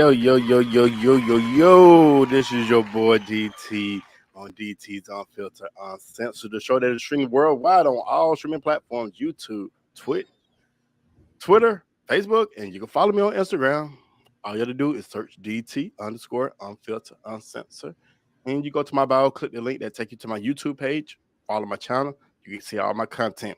Yo, yo, yo, yo, yo, yo, yo. This is your boy DT on DT's Unfiltered Uncensored, the show that is streaming worldwide on all streaming platforms: YouTube, Twitter, Facebook, and you can follow me on Instagram. All you have to do is search DT underscore Unfiltered Uncensored. And you go to my bio, click the link that take you to my YouTube page, follow my channel. You can see all my content.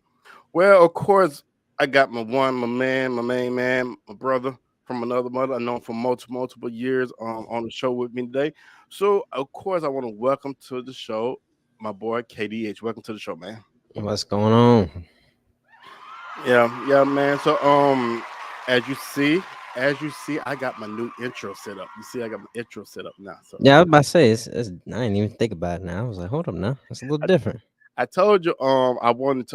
Well, of course, I got my man, my main man, my brother from another mother. I know him for multiple years on the show with me today. So, of course, I want to welcome to the show my boy KDH. Welcome to the show, man. What's going on? Yeah, man. So, as you see, I got my new intro set up. You see, I got my intro set up now. So, Yeah, I was about to say I didn't even think about it now. I was like, hold up now. That's a little I, different. I told you, I wanted.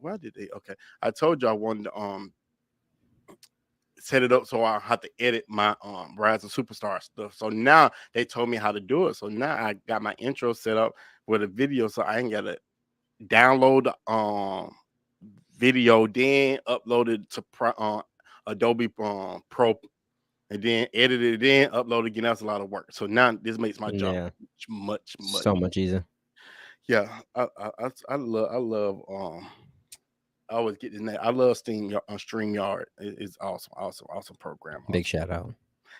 Why did they? Okay, I told you I wanted to set it up so I have to edit my Rise of Superstar stuff. So now they told me how to do it. So now I got my intro set up with a video, so I ain't gotta download the video, then upload it to Adobe Pro, and then edit it, then upload it again. That's a lot of work. So now this makes my job Yeah, much. so much easier. Yeah, I love I always get this name. I love Steam on StreamYard. It's awesome program. Big Awesome. shout out.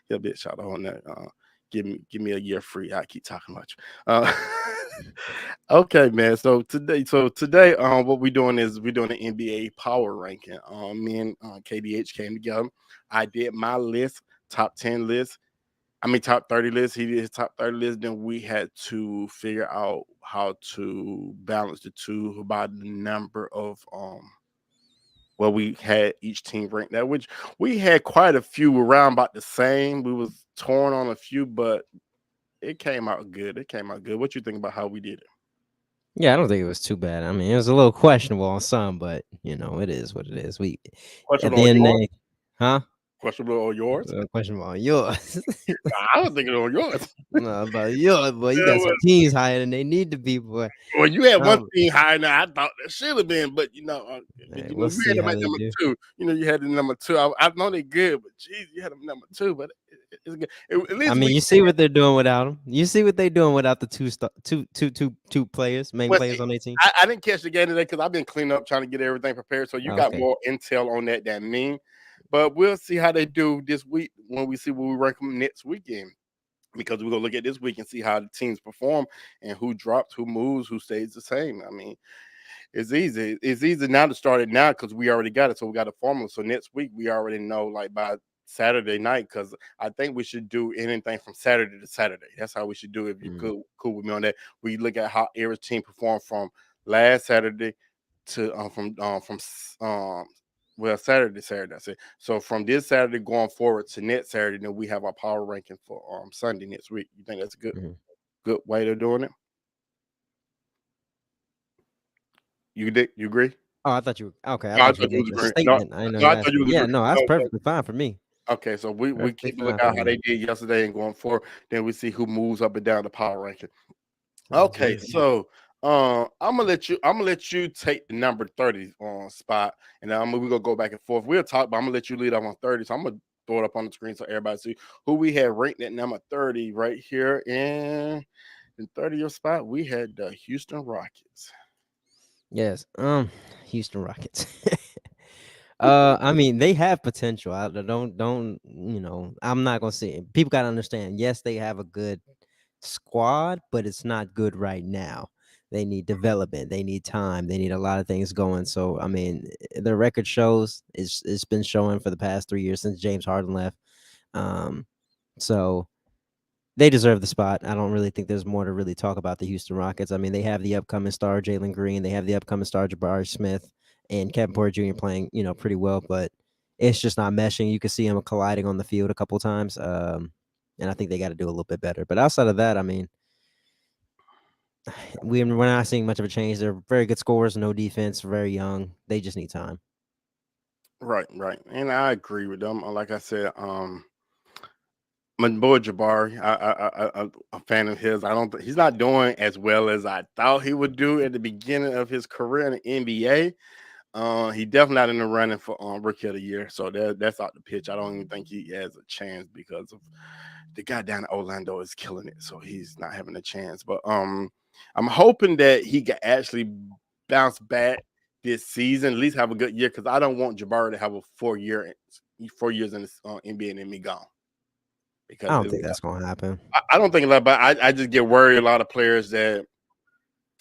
Yeah, big shout out on that. Give me a year free. I keep talking much. Uh, okay, man. So today, what we're doing is we're doing an NBA power ranking. Me and KDH came together. I did my list, top 10 list. I mean, top 30 list. He did his top 30 list. Then we had to figure out how to balance the two by the number of well, we had each team ranked that, which we had quite a few around about the same. We was torn on a few, but it came out good. It came out good. What you think about how we did it? Yeah, I don't think it was too bad. I mean, it was a little questionable on some, but it is what it is. We at Questionable the on end, yours? they, huh? Questionable on yours? Questionable on yours. I don't think it's on yours. No, about yours, boy. You Yeah, got some teams higher than they need to be, boy. well, you had one Um, team higher than I thought that should have been, but hey, we'll you had see them how at they number do. two. You had the number two. I know they're good, but geez, you had them number two. But it's good. At I least mean, we. you see what they're doing without them. You see what they're doing without the two players, main Well, see, players on their team. I didn't catch the game today because I've been cleaning up, trying to get everything prepared. So you got Okay. more intel on that than me. But we'll see how they do this week when we see what we rank them next weekend. Because we're gonna look at this week and see how the teams perform and who drops, who moves, who stays the same. I mean, it's easy. It's easy now to start it now because we already got it. So we got a formula. So next week we already know like by Saturday night because I think we should do anything from Saturday to Saturday. That's how we should do it. If you Mm. cool with me on that, we look at how every team performed from last Saturday to from well Saturday. That's it. So from this Saturday going forward to next Saturday, then we have our power ranking for Sunday next week. You think that's a Mhm. good way of doing it? You agree? Oh, I thought you were okay. I No, I thought you thought were you was making a agreeing. No, statement. I didn't know no, you I thought asked you me. was Yeah, agreeing. no, that's No, perfectly fine for me. okay, so we Perfectly keep a look fine for out how me. they did yesterday and going forward. Then we see who moves up and down the power ranking. Okay, Mhm. so I'm gonna let you take the number 30 on spot, and then we're gonna go back and forth. We'll talk, but I'm gonna let you lead off on 30. So I'm gonna throw it up on the screen so everybody see who we had ranked at number 30 right here in 30th spot. We had the Houston Rockets. Yes. Houston Rockets. I mean, they have potential. I don't. I'm not gonna say it. People gotta understand. Yes, they have a good squad, but it's not good right now. They need development. They need time. They need a lot of things going. So, I mean, the record shows it's been showing for the past 3 years since James Harden left. Um, so they deserve the spot. I don't really think there's more to really talk about the Houston Rockets. I mean, they have the upcoming star Jalen Green. They have the upcoming star Jabari Smith and Kevin Porter Jr. playing, pretty well, but it's just not meshing. You can see them colliding on the field a couple times. And I think they got to do a little bit better. But outside of that, I mean, we're not seeing much of a change. They're very good scorers, no defense, very young. They just need time. Right, and I agree with them. Like I said, my boy Jabari, I'm a fan of his. I don't. He's not doing as well as I thought he would do at the beginning of his career in the NBA. He definitely not in the running for rookie of the year, so that's out the pitch. I don't even think he has a chance because of the guy down in Orlando is killing it, so he's not having a chance. But I'm hoping that he can actually bounce back this season, at least have a good year, because I don't want Jabari to have a 4 years in the NBA and then be gone. I don't think that's gonna happen. I don't think a lot, but I just get worried. A lot of players that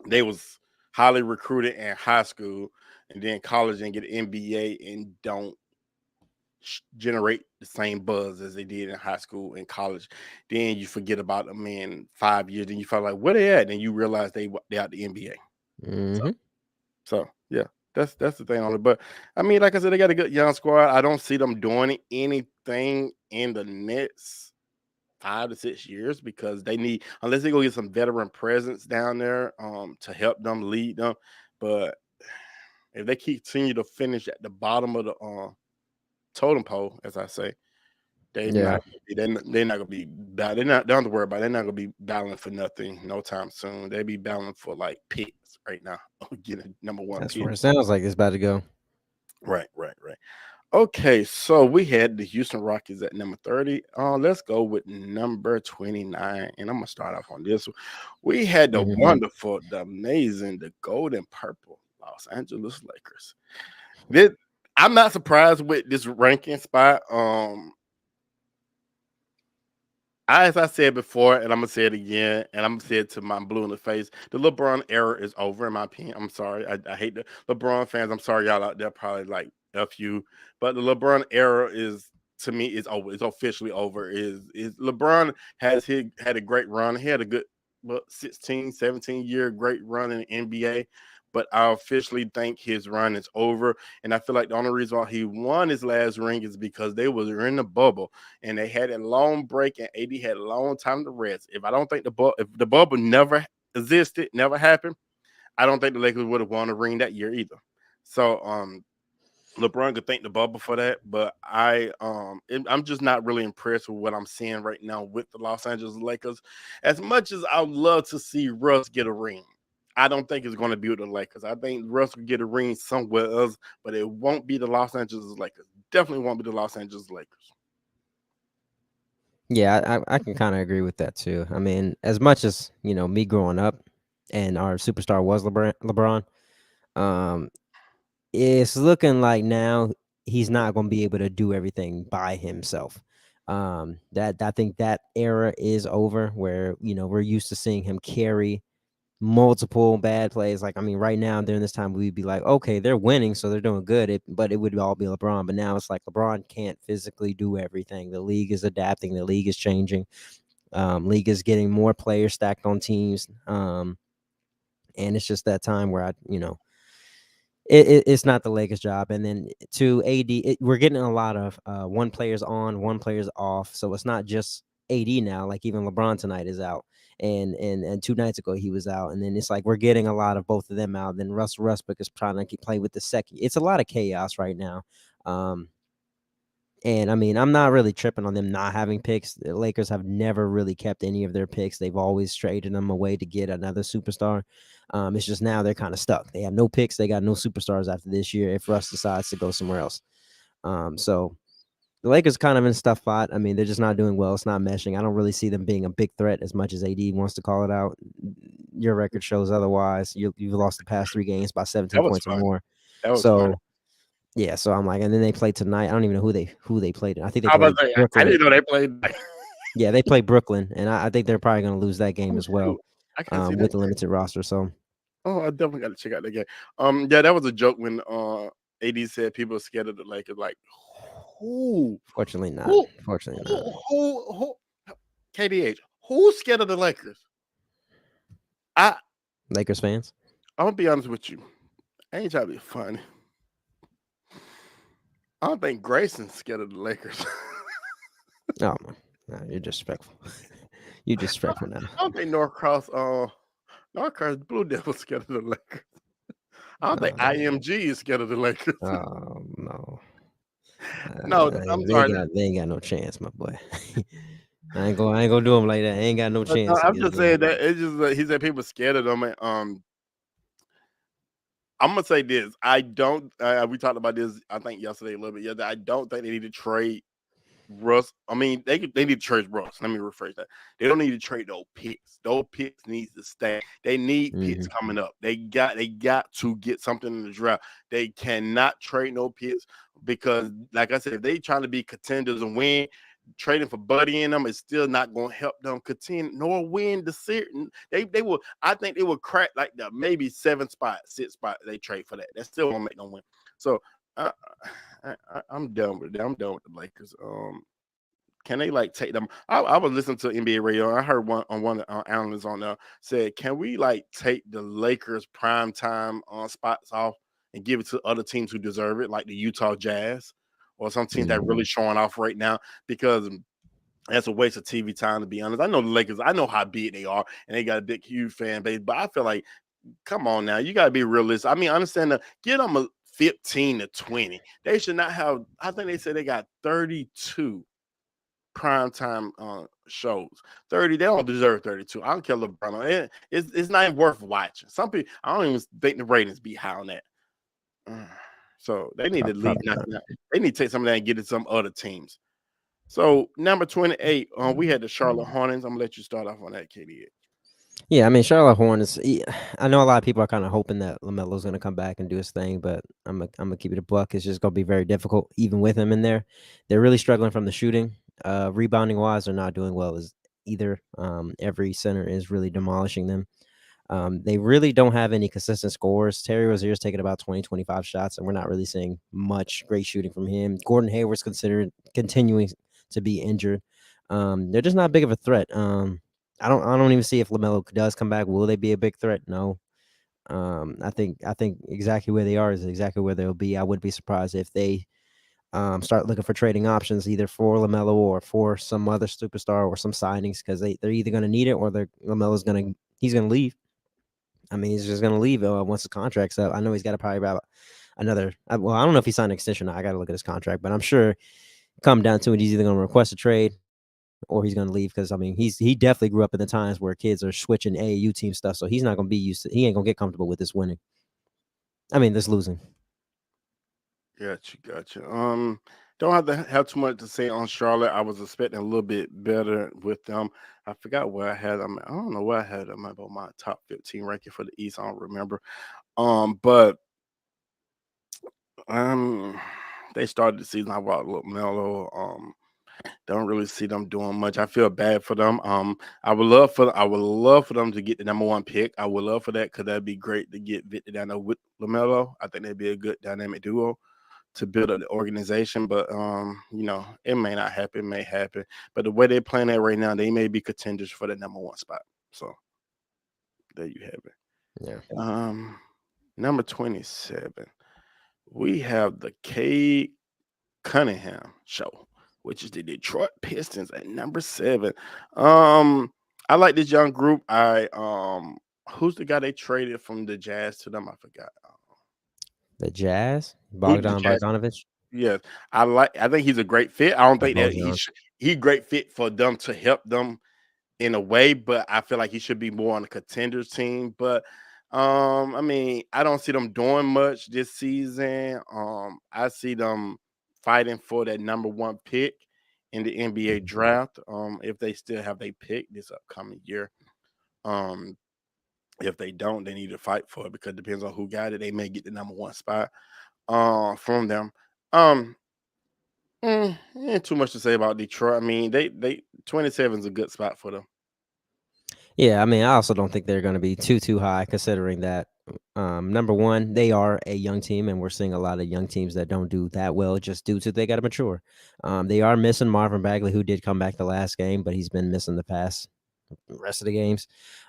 they was highly recruited in high school and then college and get an NBA and don't generate the same buzz as they did in high school and college. Then you forget about them in 5 years. Then you feel like, where they at? And you realize they out the NBA. Mm-hmm. So yeah, that's the thing on it. But I mean, like I said, they got a good young squad. I don't see them doing anything in the next 5 to 6 years because they need, unless they go get some veteran presence down there to help them lead them. But if they continue to finish at the bottom of the totem pole, as I say, they're not gonna be they're not, they don't have to worry about it. They're not gonna be battling for nothing no time soon. They be battling for like picks right now. Getting number one That's pick. where it sounds like it's about to go. Right. Okay, so we had the Houston Rockets at number 30. Let's go with number 29. And I'm gonna start off on this one. We had the wonderful, the amazing, the golden purple Los Angeles Lakers. I'm not surprised with this ranking spot. As I said before, and I'm gonna say it again, and I'm gonna say it to my blue in the face. The LeBron era is over, in my opinion. I'm sorry. I hate the LeBron fans. I'm sorry, y'all out there probably like F you, but the LeBron era is, to me, is over. It's officially over. Is LeBron had a great run. He had a good 16, 17-year great run in the NBA. But I officially think his run is over. And I feel like the only reason why he won his last ring is because they were in the bubble and they had a long break and AD had a long time to rest. If I don't think if the bubble never existed, never happened, I don't think the Lakers would have won a ring that year either. So LeBron could thank the bubble for that, but I'm just not really impressed with what I'm seeing right now with the Los Angeles Lakers. As much as I'd love to see Russ get a ring, I don't think it's going to be with the Lakers. I think Russ will get a ring somewhere else, but it won't be the Los Angeles Lakers. Definitely won't be the Los Angeles Lakers. Yeah, I can kind of agree with that too. I mean, as much as me growing up, and our superstar was LeBron, it's looking like now he's not going to be able to do everything by himself. That I think that era is over, where we're used to seeing him carry multiple bad plays. Like, I mean, right now during this time, we'd be like, okay, they're winning, so they're doing good. But it would all be LeBron. But now it's like LeBron can't physically do everything. The league is adapting. The league is changing. League is getting more players stacked on teams. And it's just that time where it's not the Lakers' job. And then to AD, we're getting a lot of one player's on, one player's off. So it's not just AD now. Like even LeBron tonight is out, and 2 nights ago he was out. And then it's like we're getting a lot of both of them out. Then Russell Westbrook is trying to keep playing with the second. It's a lot of chaos right now. And I mean, I'm not really tripping on them not having picks. The Lakers have never really kept any of their picks. They've always traded them away to get another superstar. It's just now they're kind of stuck. They have no picks. They got no superstars after this year if Russ decides to go somewhere else. So the Lakers kind of in a tough spot. I mean, they're just not doing well. It's not meshing. I don't really see them being a big threat as much as AD wants to call it out. Your record shows otherwise. You've lost the past 3 games by 17 points or more. That was fun. Yeah, so I'm like, and then they play tonight. I don't even know who they played. I think they I played Brooklyn. I didn't know they played. Yeah, they play Brooklyn, and I think they're probably going to lose that game as well with the limited roster. So, I definitely got to check out that game. Yeah, that was a joke when AD said people are scared of the Lakers. Like, who? Fortunately not. Who? KDH. Who's scared of the Lakers? Lakers fans. I'm gonna be honest with you. I ain't trying to be funny. I don't think Grayson's scared of the Lakers. Oh, no, you're disrespectful. You're disrespectful now. I don't think Norcross Blue Devils scared of the Lakers. I don't think IMG is scared of the Lakers. Oh no. No, I'm sorry. They ain't got no chance, my boy. I ain't gonna do them like that. I ain't got no chance. I'm just saying that it's just he said people scared of them. I'm gonna say this. I don't. We talked about this. I think yesterday a little bit. Yeah, I don't think they need to trade Russ. I mean, they need to trade Russ. Let me rephrase that. They don't need to trade those picks. Those picks needs to stay. They need picks Mhm. coming up. They got to get something in the draft. They cannot trade no picks because, like I said, if they trying to be contenders and win, trading for Buddy in them is still not going to help them contend nor win the series. They will. I think they will crack like the maybe 7 spot, 6 spot. They trade for that. That still won't make them win. So. Uh, I'm done with it. I'm done with the Lakers. Can they like take them? I was listening to NBA radio. I heard one analyst on there said, "Can we like take the Lakers prime time on spots off and give it to other teams who deserve it, like the Utah Jazz or some teams that Mhm. really showing off right now?" Because that's a waste of TV time, to be honest. I know the Lakers. I know how big they are, and they got a big, huge fan base. But I feel like, come on now, you got to be realistic. I mean, I understand that. Get them a 15 to 20. They should not have. I think they said they got 32 primetime shows. 30, they don't deserve 32. I don't care LeBron. It's not even worth watching. Some people, I don't even think the ratings be high on that. Mm. So they need to leave. Probably not. They need to take some of that and get it to some other teams. So number 28, we had the Charlotte Hornets. I'm gonna let you start off on that, KD. Yeah, I mean, Charlotte Hornets. I know a lot of people are kind of hoping that Lamelo's going to come back and do his thing, but I'm gonna keep it a buck. It's just going to be very difficult, even with him in there. They're really struggling from the shooting. Rebounding wise, they're not doing well as either. Every center is really demolishing them. They really don't have any consistent scores. Terry Rozier's taking about 20, 25 shots, and we're not really seeing much great shooting from him. Gordon Hayward's considered continuing to be injured. They're just not big of a threat. I don't even see if LaMelo does come back. Will they be a big threat? No. I think exactly where they are is exactly where they'll be. I wouldn't be surprised if they start looking for trading options either for LaMelo or for some other superstar or some signings because they're either going to need it or LaMelo's going to he's going to leave. I mean, he's just going to leave once the contract's up. I know he's got to probably about another. Well, I don't know if he signed an extension. I got to look at his contract, but I'm sure come down to it, he's either going to request a trade or he's going to leave because I mean he definitely grew up in the times where kids are switching AAU team stuff, so he's not going to be used to. He ain't going to get comfortable with this winning. I mean, this losing. Gotcha. Don't have to have too much to say on Charlotte. I was expecting a little bit better with them. I forgot where I had them. I don't know where I had them about my top 15 ranking for the East. I don't remember. But um, they started the season. I brought a little mellow. Don't really see them doing much. I feel bad for them. I would love for them to get the number 1 pick. I would love for that because that'd be great to get Victor down there with Lamelo. I think that'd be a good dynamic duo to build up the organization. But it may not happen, it may happen. But the way they're playing that right now, they may be contenders for the number 1 spot. So there you have it. Yeah. Number 27, we have the Cade Cunningham show, which is the Detroit Pistons at number 7. I like this young group. Who's the guy they traded from the Jazz to them? I forgot. The Jazz, Who the Bogdan Jazz? Bogdanovich, Yes, I think he's a great fit. I don't or think that Bojan. he great fit for them to help them in a way, but I feel like he should be more on the contenders team. But I mean, I don't see them doing much this season. I see them fighting for that number 1 pick in the NBA draft. If they still have a pick this upcoming year. Um, if they don't, they need to fight for it because it depends on who got it. They may get the number 1 spot from them. Um, ain't too much to say about Detroit. I mean, they 27 is a good spot for them. Yeah, I mean, I also don't think they're going to be too high, considering that number one, they are a young team, and we're seeing a lot of young teams that don't do that well just due to they got to mature. They are missing Marvin Bagley, who did come back the last game, but he's been missing the past rest of the games.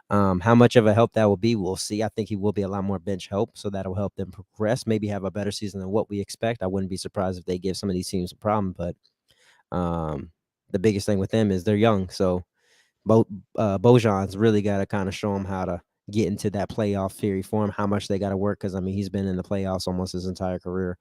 How much of a help that will be, we'll see. I think he will be a lot more bench help, so that'll help them progress. Maybe have a better season than what we expect. I wouldn't be surprised if they give some of these teams a problem, but um, the biggest thing with them is they're young, so Bojan's really got to kind of show him how to get into that playoff theory for him, how much they got to work. Because I mean, he's been in the playoffs almost his entire career.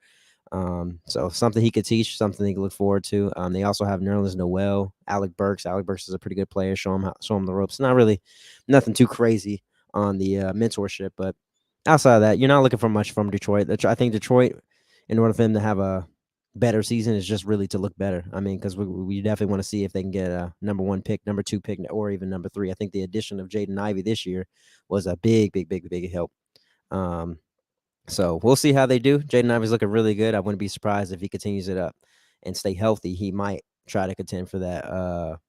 So something he could teach, something he could look forward to. They also have Nerlens Noel, Alec Burks. Alec Burks is a pretty good player. Show him the ropes. Not really nothing too crazy on the mentorship, but outside of that, you're not looking for much from Detroit. I think Detroit, in order for them to have a better season, is just really to look better. I mean, because we definitely want to see if they can get a number one pick, number two pick, or even number three. I think the addition of Jaden Ivey this year was a big help. Um, so we'll see how they do. Jaden Ivey's looking really good. I wouldn't be surprised if he continues it up and stay healthy. He might try to contend for that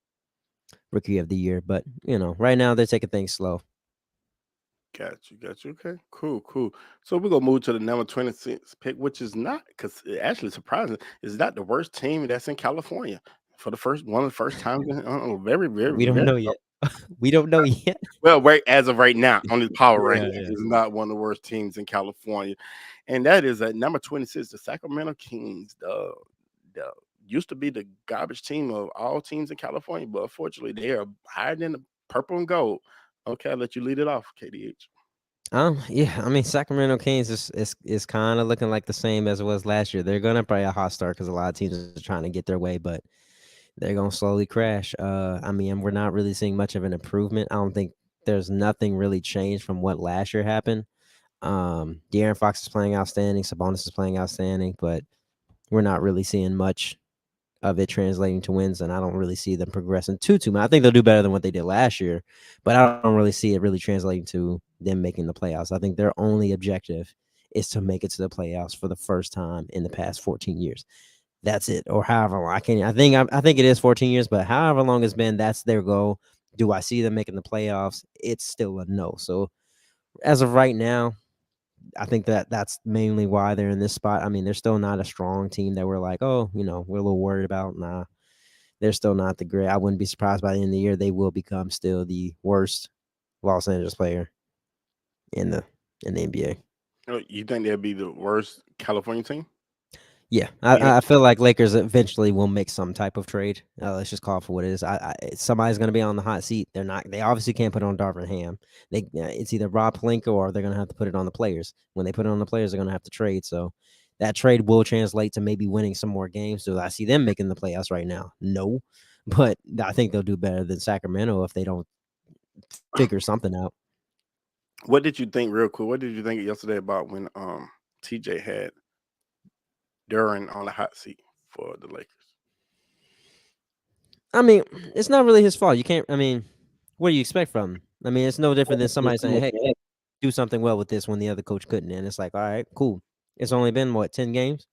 rookie of the year. But right now they're taking things slow. Got you. Okay, cool. So we're gonna move to the number 26 pick, which is not because actually surprising, is not the worst team that's in California for the first one of the first times in very, very, We don't very know yet. We don't know yet. well, right as of right now on the power Yeah, ranking yeah. is not one of the worst teams in California, and that is at number 26, the Sacramento Kings. The used to be the garbage team of all teams in California, but unfortunately they are higher than the purple and gold. Okay, I'll let you lead it off, KDH. Yeah. I mean, Sacramento Kings is kind of looking like the same as it was last year. They're gonna probably a hot start because a lot of teams are trying to get their way, but they're gonna slowly crash. I mean, we're not really seeing much of an improvement. I don't think there's nothing really changed from what last year happened. De'Aaron Fox is playing outstanding. Sabonis is playing outstanding, but we're not really seeing much of it translating to wins, and I don't really see them progressing too much. I think they'll do better than what they did last year, but I don't really see it really translating to them making the playoffs. I think their only objective is to make it to the playoffs for the first time in the past 14 years. That's it, or however long. I think it is 14 years, but however long it's been, that's their goal. Do I see them making the playoffs? It's still a no. So as of right now, I think that's mainly why they're in this spot. I mean, they're still not a strong team that we're like, oh, we're a little worried about. Nah, they're still not the great. I wouldn't be surprised by the end of the year they will become still the worst Los Angeles player in the NBA. You think they'll be the worst California team? Yeah, Yeah. I feel like Lakers eventually will make some type of trade. Let's just call it for what it is. Somebody's going to be on the hot seat. They're not. They obviously can't put it on Darvin Ham. It's either Rob Pelinka or they're going to have to put it on the players. When they put it on the players, they're going to have to trade. So that trade will translate to maybe winning some more games. Do I see them making the playoffs right now? No, but I think they'll do better than Sacramento if they don't figure something out. What did you think, real quick? What did you think yesterday about when TJ had Duran on the hot seat for the Lakers? I mean, it's not really his fault. You can't. I mean, what do you expect from him? I mean, it's no different than somebody saying, "Hey, do something well with this," when the other coach couldn't. And it's like, all right, cool. It's only been what 10 games.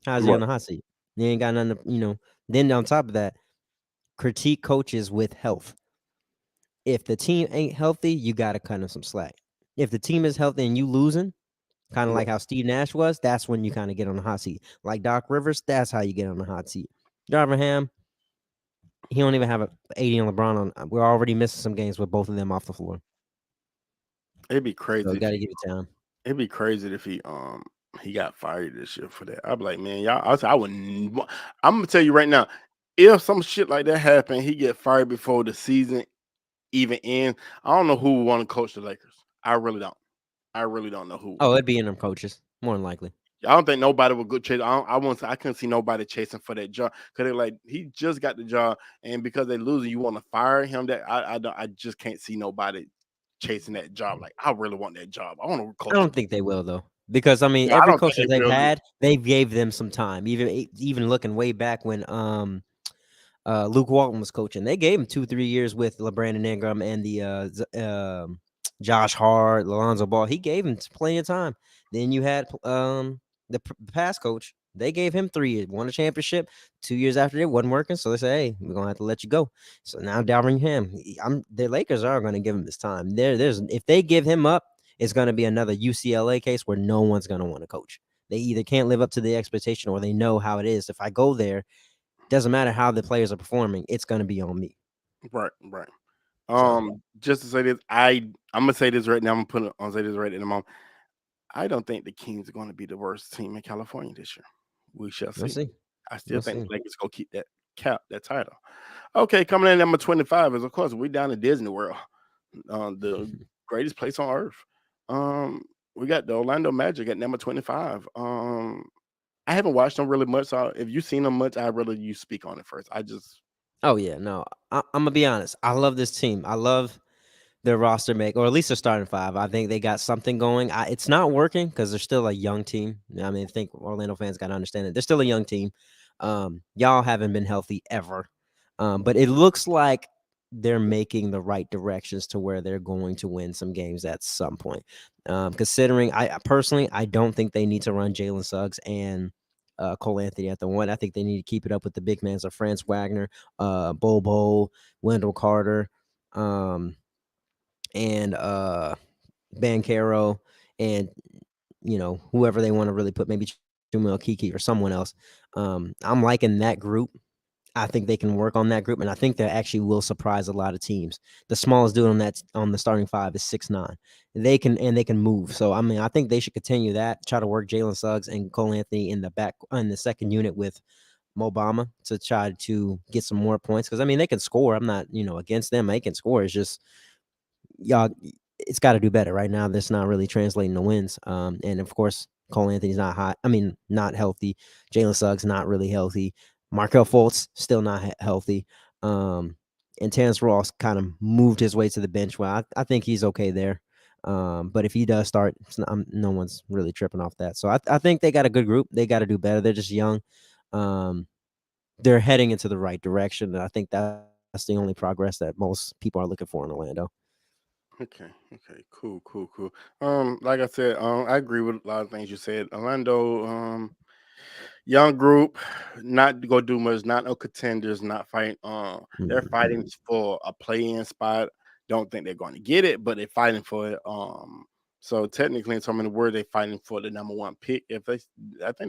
How's he on Right. the hot seat? He ain't got nothing. Then on top of that, critique coaches with health. If the team ain't healthy, you got to cut him some slack. If the team is healthy and you losing, kind of Right. like how Steve Nash was, that's when you kind of get on the hot seat. Like Doc Rivers, that's how you get on the hot seat. Darvin Ham, he don't even have a 80 on LeBron. We're already missing some games with both of them off the floor. It'd be So crazy you if got he to give it time. it'd be crazy if he got fired this year for that. I'd be like, man, y'all. I wouldn't. I'm gonna tell you right now, if some shit like that happened, he get fired before the season even ends. I don't know who would want to coach the Lakers. I really don't. I really don't know who would Oh, do. it'd be in them coaches, more than likely. I don't think nobody would go chase. I couldn't see nobody chasing for that job because they're like he just got the job, and because they losing, you want to fire him. That I just can't see nobody chasing that job. Like I really want that job. I want to I coach the. don't think they will though, because I mean, Yeah, I every don't coach think that they they've will. had, they gave them some time. Even looking way back when Luke Walton was coaching, they gave him 2-3 years with LeBrandon Ingram and the Josh Hart, Lonzo Ball. He gave him plenty of time. Then you had the past coach. They gave him 3 years, won a championship. 2 years after it wasn't working, so they said, "Hey, we're gonna have to let you go." So now Dalvin Ham, the Lakers are going to give him this time. There's if they give him up, it's going to be another UCLA case where no one's going to want to coach. They either can't live up to the expectation or they know how it is. If I go there, doesn't matter how the players are performing, it's going to be on me. Right. So Just to say this, I'm gonna say this right now. I'm gonna say this right in a moment. I don't think the Kings are going to be the worst team in California this year. We shall we'll see. see. I still We'll think see. the Lakers go keep that title. Okay, coming in number 25 is of course we down to Disney World, the greatest place on earth. Um, we got the Orlando Magic at number 25. I haven't watched them really much, so if you've seen them much, I rather you speak on it first. I just Oh yeah, no, I'm gonna be honest. I love this team. I love their roster make, or at least their starting five. I think they got something going. It's not working because they're still a young team. I mean, I think Orlando fans got to understand it. They're still a young team. Y'all haven't been healthy ever, but it looks like they're making the right directions to where they're going to win some games at some point. Considering, I personally, I don't think they need to run Jalen Suggs and Cole Anthony at the one. I think they need to keep it up with the big men of Franz Wagner, Bobo, Wendell Carter. And Bankero, and whoever they want to really put, maybe Chumel Kiki or someone else. I'm liking that group. I think they can work on that group, and I think they actually will surprise a lot of teams. The smallest dude on the starting five is 6'9". They can move. So I mean, I think they should continue that. Try to work Jalen Suggs and Cole Anthony in the second unit with Mobama to try to get some more points. Because I mean, they can score. I'm not against them. They can score. It's just y'all, it's got to do better right now. That's not really translating to wins. And of course, Cole Anthony's not hot. I mean, not healthy. Jalen Suggs not really healthy. Markel Fultz still not healthy. And Terrence Ross kind of moved his way to the bench. Well, I think he's okay there. But if he does start, no one's really tripping off that. So I think they got a good group. They got to do better. They're just young. They're heading into the right direction, and I think that's the only progress that most people are looking for in Orlando. Okay, okay, cool, cool, cool. Like I said, I agree with a lot of things you said. Orlando, young group, not gonna do much, not no contenders, not fighting. They're fighting Mhm. for a play-in spot. Don't think they're going to get it, but they're fighting for it. So technically, in so many words, they're fighting for the number one pick. I think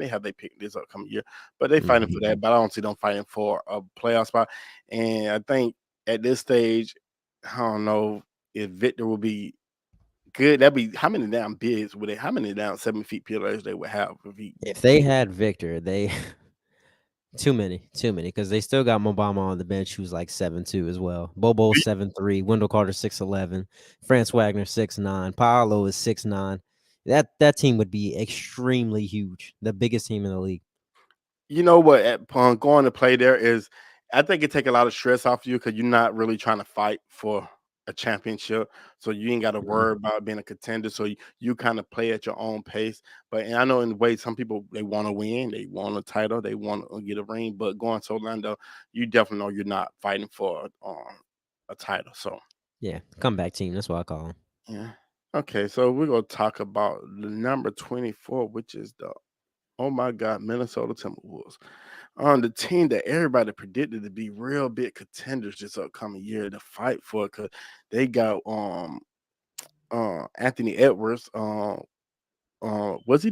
they have their pick this upcoming year, but they're fighting for Mhm. that. But I don't see them fighting for a playoff spot. And I think at this stage, I don't know if Victor will be good. That'd be how many damn bigs would they? How many down 7 feet pillars they would have if he If they had Victor, they too many, because they still got Mobama on the bench, who's like 7'2" as well. Bobo 7'3", Wendell Carter 6'11", France Wagner 6'9", Paolo is 6'9". That team would be extremely huge, the biggest team in the league. you know what going to play there is I think it take a lot of stress off you because you're not really trying to fight for a championship, so you ain't got to Mhm. worry about being a contender. So you kind of play at your own pace. But and I know in the way some people they want to win, they want a title, they want to get a ring. But going to Orlando, you definitely know you're not fighting for a title. So Yeah, comeback team. That's what I call them. yeah. Okay, so we're gonna talk about the number 24, which is the oh my God, Minnesota Timberwolves. On the team that everybody predicted to be real big contenders this upcoming year to fight for because they got Anthony Edwards. Was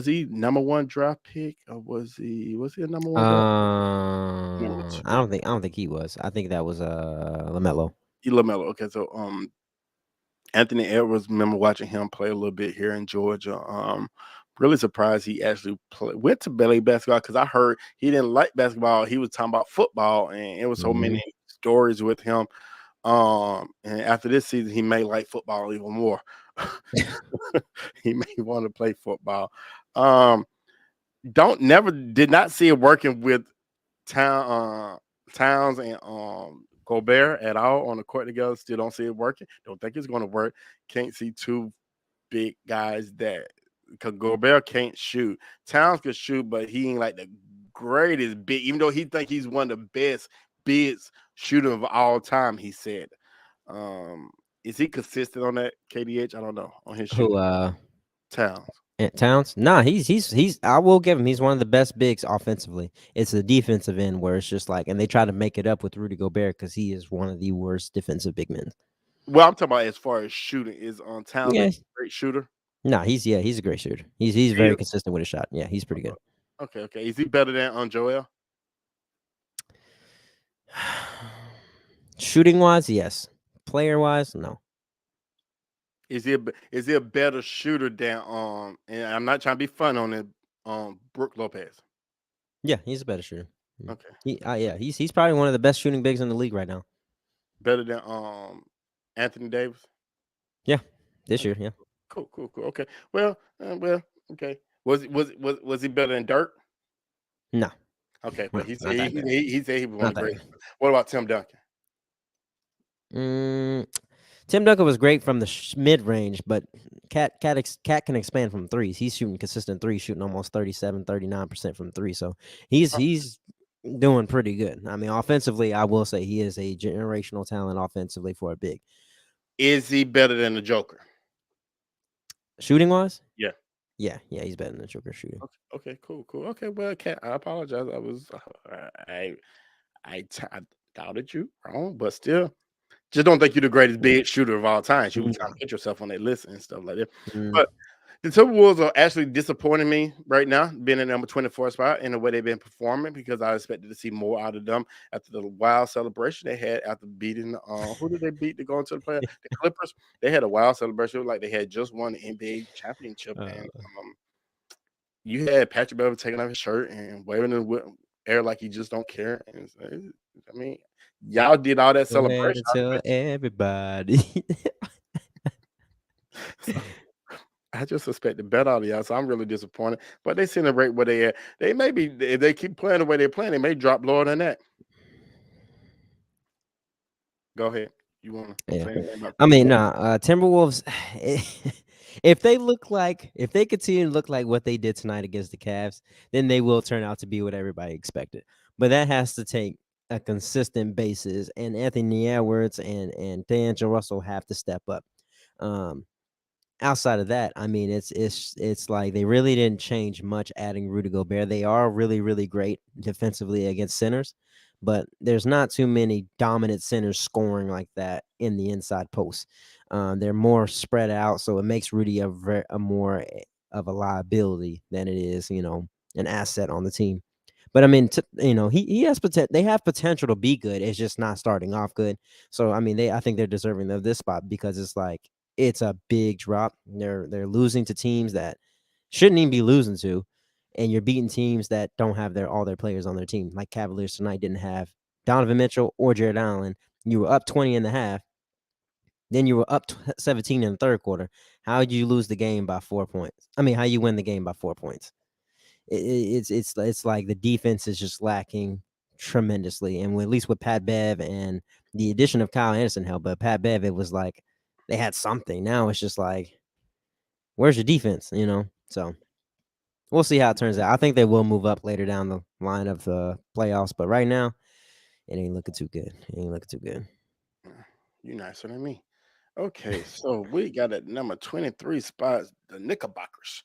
he number one draft pick or was he a number one draft number two? I don't think he was. I think that was Lamelo. LaMelo. Okay, so Anthony Edwards, remember watching him play a little bit here in Georgia. Really surprised he actually went to play basketball because I heard he didn't like basketball. He was talking about football, and it was so Hmm. many stories with him. And after this season, he may like football even more. He may want to play football. Um, don't never did not see it working with Town Towns and Gobert at all on the court together. Still don't see it working. Don't think it's going to work. Can't see two big guys that because Gobert can't shoot. Towns can shoot, but he ain't like the greatest big. Even though he think he's one of the best bigs shooter of all time, he said. Um, is he consistent on that KDH? I don't know on his Who shooting. Towns. Towns? Nah, he's. I will give him. He's one of the best bigs offensively. It's the defensive end where it's just like, and they try to make it up with Rudy Gobert because he is one of the worst defensive big men. Well, I'm talking about as far as shooting. Is on Towns a Yeah. great shooter? Nah, he's a great shooter. He's He very is? consistent with his shot. Yeah, he's pretty good. Okay, okay. Is he better than on Joel? Shooting wise, yes. Player wise, no. Is he a better shooter than and I'm not trying to be fun on it, Brooke Lopez. Yeah, he's a better shooter. Okay. Yeah, he's probably one of the best shooting bigs in the league right now. Better than Anthony Davis. Yeah, this Okay. year. Yeah. Cool, cool, cool. Okay. Well, okay. Was he better than Dirk? No, Okay, but no, not that good. he said he was one Not of the that greatest. good. What about Tim Duncan? Mm, Tim Duncan was great from the mid range, but Cat can expand from threes. He's shooting consistent threes, shooting almost 37, 39% from three. So he's doing pretty good. I mean, offensively, I will say he is a generational talent offensively for a big. Is he better than the Joker? Shooting wise? Yeah. Yeah, he's better than the Joker shooting. Okay, cool. Okay, well, Cat, I apologize. I doubted you wrong, but still, just don't think you're the greatest big shooter of all time. You were trying to put yourself on that list and stuff like that. Mm. But the Timberwolves are actually disappointing me right now, being in number 24 spot in the way they've been performing, because I expected to see more out of them after the wild celebration they had after beating who did they beat to go into the playoff? The Clippers. They had a wild celebration like they had just won the NBA championship, and you had Patrick Beverley taking off his shirt and waving in the air like he just don't care. And I mean, y'all did all that celebration. Tell everybody. So, I just expected better out of y'all, so I'm really disappointed. But they seem to rate where they at. They may be, if they keep playing the way they're playing, they may drop lower than that. Go ahead. You want to say anything about I mean, Timberwolves. If they continue to look like what they did tonight against the Cavs, then they will turn out to be what everybody expected. But that has to take a consistent basis, and Anthony Edwards and D'Angelo Russell have to step up. Outside of that, I mean, it's like they really didn't change much adding Rudy Gobert. They are really, really great defensively against centers, but there's not too many dominant centers scoring like that in the inside post. They're more spread out, so it makes Rudy a more of a liability than it is, an asset on the team. But I mean, he has potential. They have potential to be good. It's just not starting off good. So I mean, I think they're deserving of this spot because it's a big drop. They're losing to teams that shouldn't even be losing to, and you're beating teams that don't have all their players on their team. Like Cavaliers tonight didn't have Donovan Mitchell or Jared Allen. You were up 20 in the half. Then you were up 17 in the third quarter. How did you lose the game by 4 points? I mean, how you win the game by 4 points? It's like the defense is just lacking tremendously. And at least with Pat Bev and the addition of Kyle Anderson helped, but Pat Bev, it was like they had something. Now it's just like, where's your defense? So we'll see how it turns out. I think they will move up later down the line of the playoffs, but right now it ain't looking too good. You're nicer than me. Okay, so we got at number 23 spots, the Knickerbockers.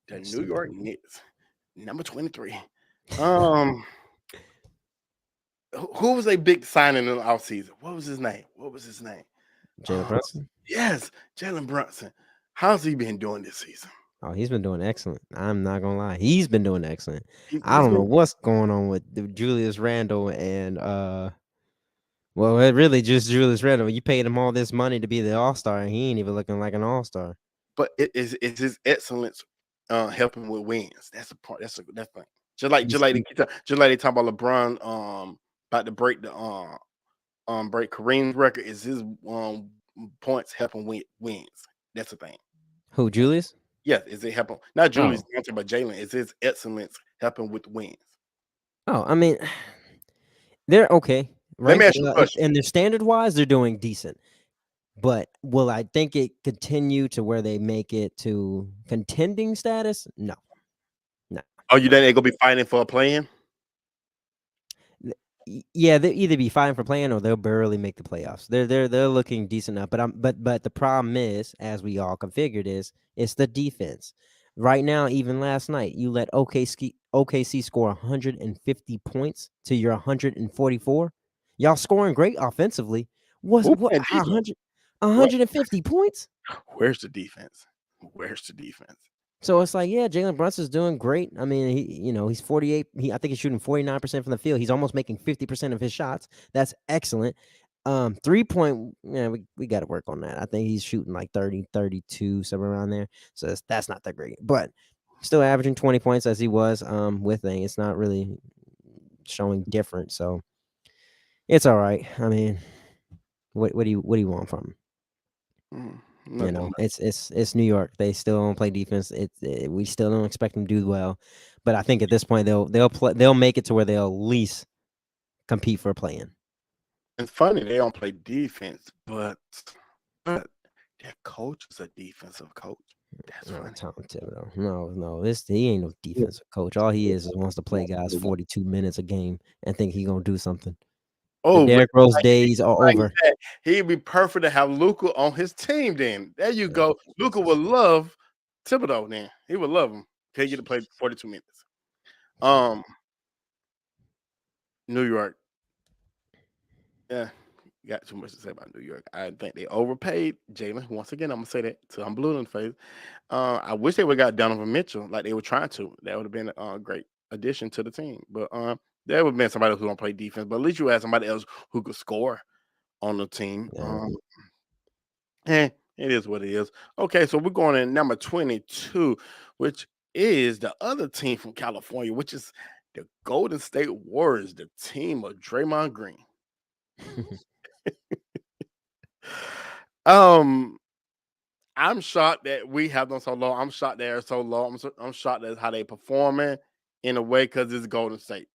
The New York Knicks, number 23. Who was a big signing in the offseason? What was his name? Jalen Brunson? Yes, Jalen Brunson. How's he been doing this season? Oh, he's been doing excellent. I'm not gonna lie. He's been doing excellent. I don't know what's going on with Julius Randle and well, it really just Julius Randle. You paid him all this money to be the All-Star, and he ain't even looking like an All-Star. But it's his excellence helping with wins. That's the part. That's thing. Just like they talk about LeBron about to break the break Kareem's record, is his points helping wins. That's the thing. Who, Julius? Yes, is it helping? Not Julius, but Jalen. Is his excellence helping with wins? Oh, I mean, they're okay. Right? Let me ask you a question. And their standard wise, they're doing decent. But will I think it continue to where they make it to contending status? No. Oh, you think they're gonna be fighting for a play-in? Yeah, they'll either be fighting for play-in or they'll barely make the playoffs. They're looking decent enough. But the problem is, as we all configured, it's the defense. Right now, even last night, you let OKC score 150 points to your 144. Y'all scoring great offensively. What 150 points? Where's the defense? So it's like, yeah, Jalen Brunson's doing great. I mean, he's 48. I think he's shooting 49% from the field. He's almost making 50% of his shots. That's excellent. 3-point, we got to work on that. I think he's shooting like 30, 32, somewhere around there. So that's not that great, but still averaging 20 points as he was with thing. It's not really showing different. So it's all right. I mean, what do you want from him? It's New York. They still don't play defense. We still don't expect them to do well, but I think at this point they'll make it to where they'll at least compete for a play-in. It's funny they don't play defense, but their coach is a defensive coach. That's No, funny. Tom Thibodeau. No. This he ain't no defensive coach. All he is wants to play guys 42 minutes a game and think he gonna do something. The Oh, Derrick Rose days are like over. that. He'd be perfect to have Luca on his team. Then there you go. Luca would love Thibodeau. Then he would love him. He get to play 42 minutes. New York. Yeah, got too much to say about New York. I think they overpaid Jalen. Once again, I'm gonna say that to I'm blue in the face. I wish they would got Donovan Mitchell like they were trying to. That would have been a great addition to the team. But there would have been somebody else who don't play defense. But at least you had somebody else who could score on the team. Yeah. It is what it is. Okay, so we're going in number 22, which is the other team from California, which is the Golden State Warriors, the team of Draymond Green. um, I'm shocked that we have them so low. I'm shocked they're so low. I'm shocked at how they performing in a way because it's Golden State.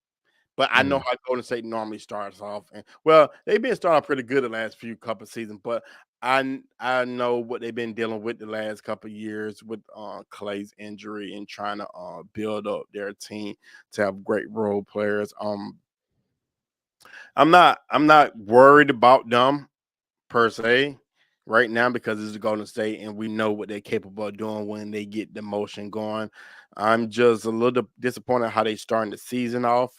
But I know how Golden State normally starts off, and well, they've been starting off pretty good the last few couple of seasons. But I know what they've been dealing with the last couple of years with Clay's injury and trying to build up their team to have great role players. I'm not worried about them per se right now because it's the Golden State and we know what they're capable of doing when they get the motion going. I'm just a little disappointed how they starting the season off.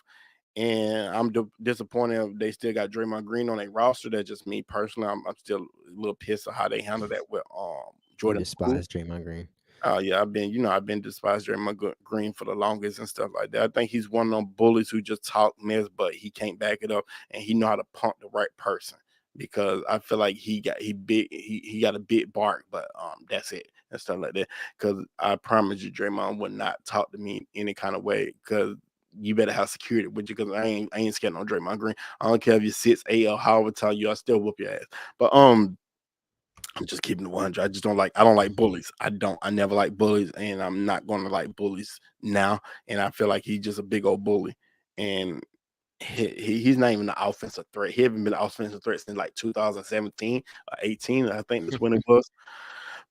And I'm disappointed they still got Draymond Green on their roster. That's just me personally. I'm still a little pissed at how they handle that with You Jordan Poole. despise Draymond Green. Oh yeah, I've been despised Draymond Green for the longest and stuff like that. I think he's one of them bullies who just talk mess, but he can't back it up, and he know how to punk the right person. Because I feel like he got a big bark, but that's it and stuff like that. Because I promise you, Draymond would not talk to me any kind of way. Because you better have security with you. Because I ain't scared no Draymond Green. I don't care if you 6'8" or however tall you, I still whoop your ass. But I'm just keeping it 100. I don't like bullies. I never like bullies, and I'm not going to like bullies now. And I feel like he's just a big old bully. And he's not even an offensive threat. He hasn't been an offensive threat since like 2017 or 18. I think that's when it was.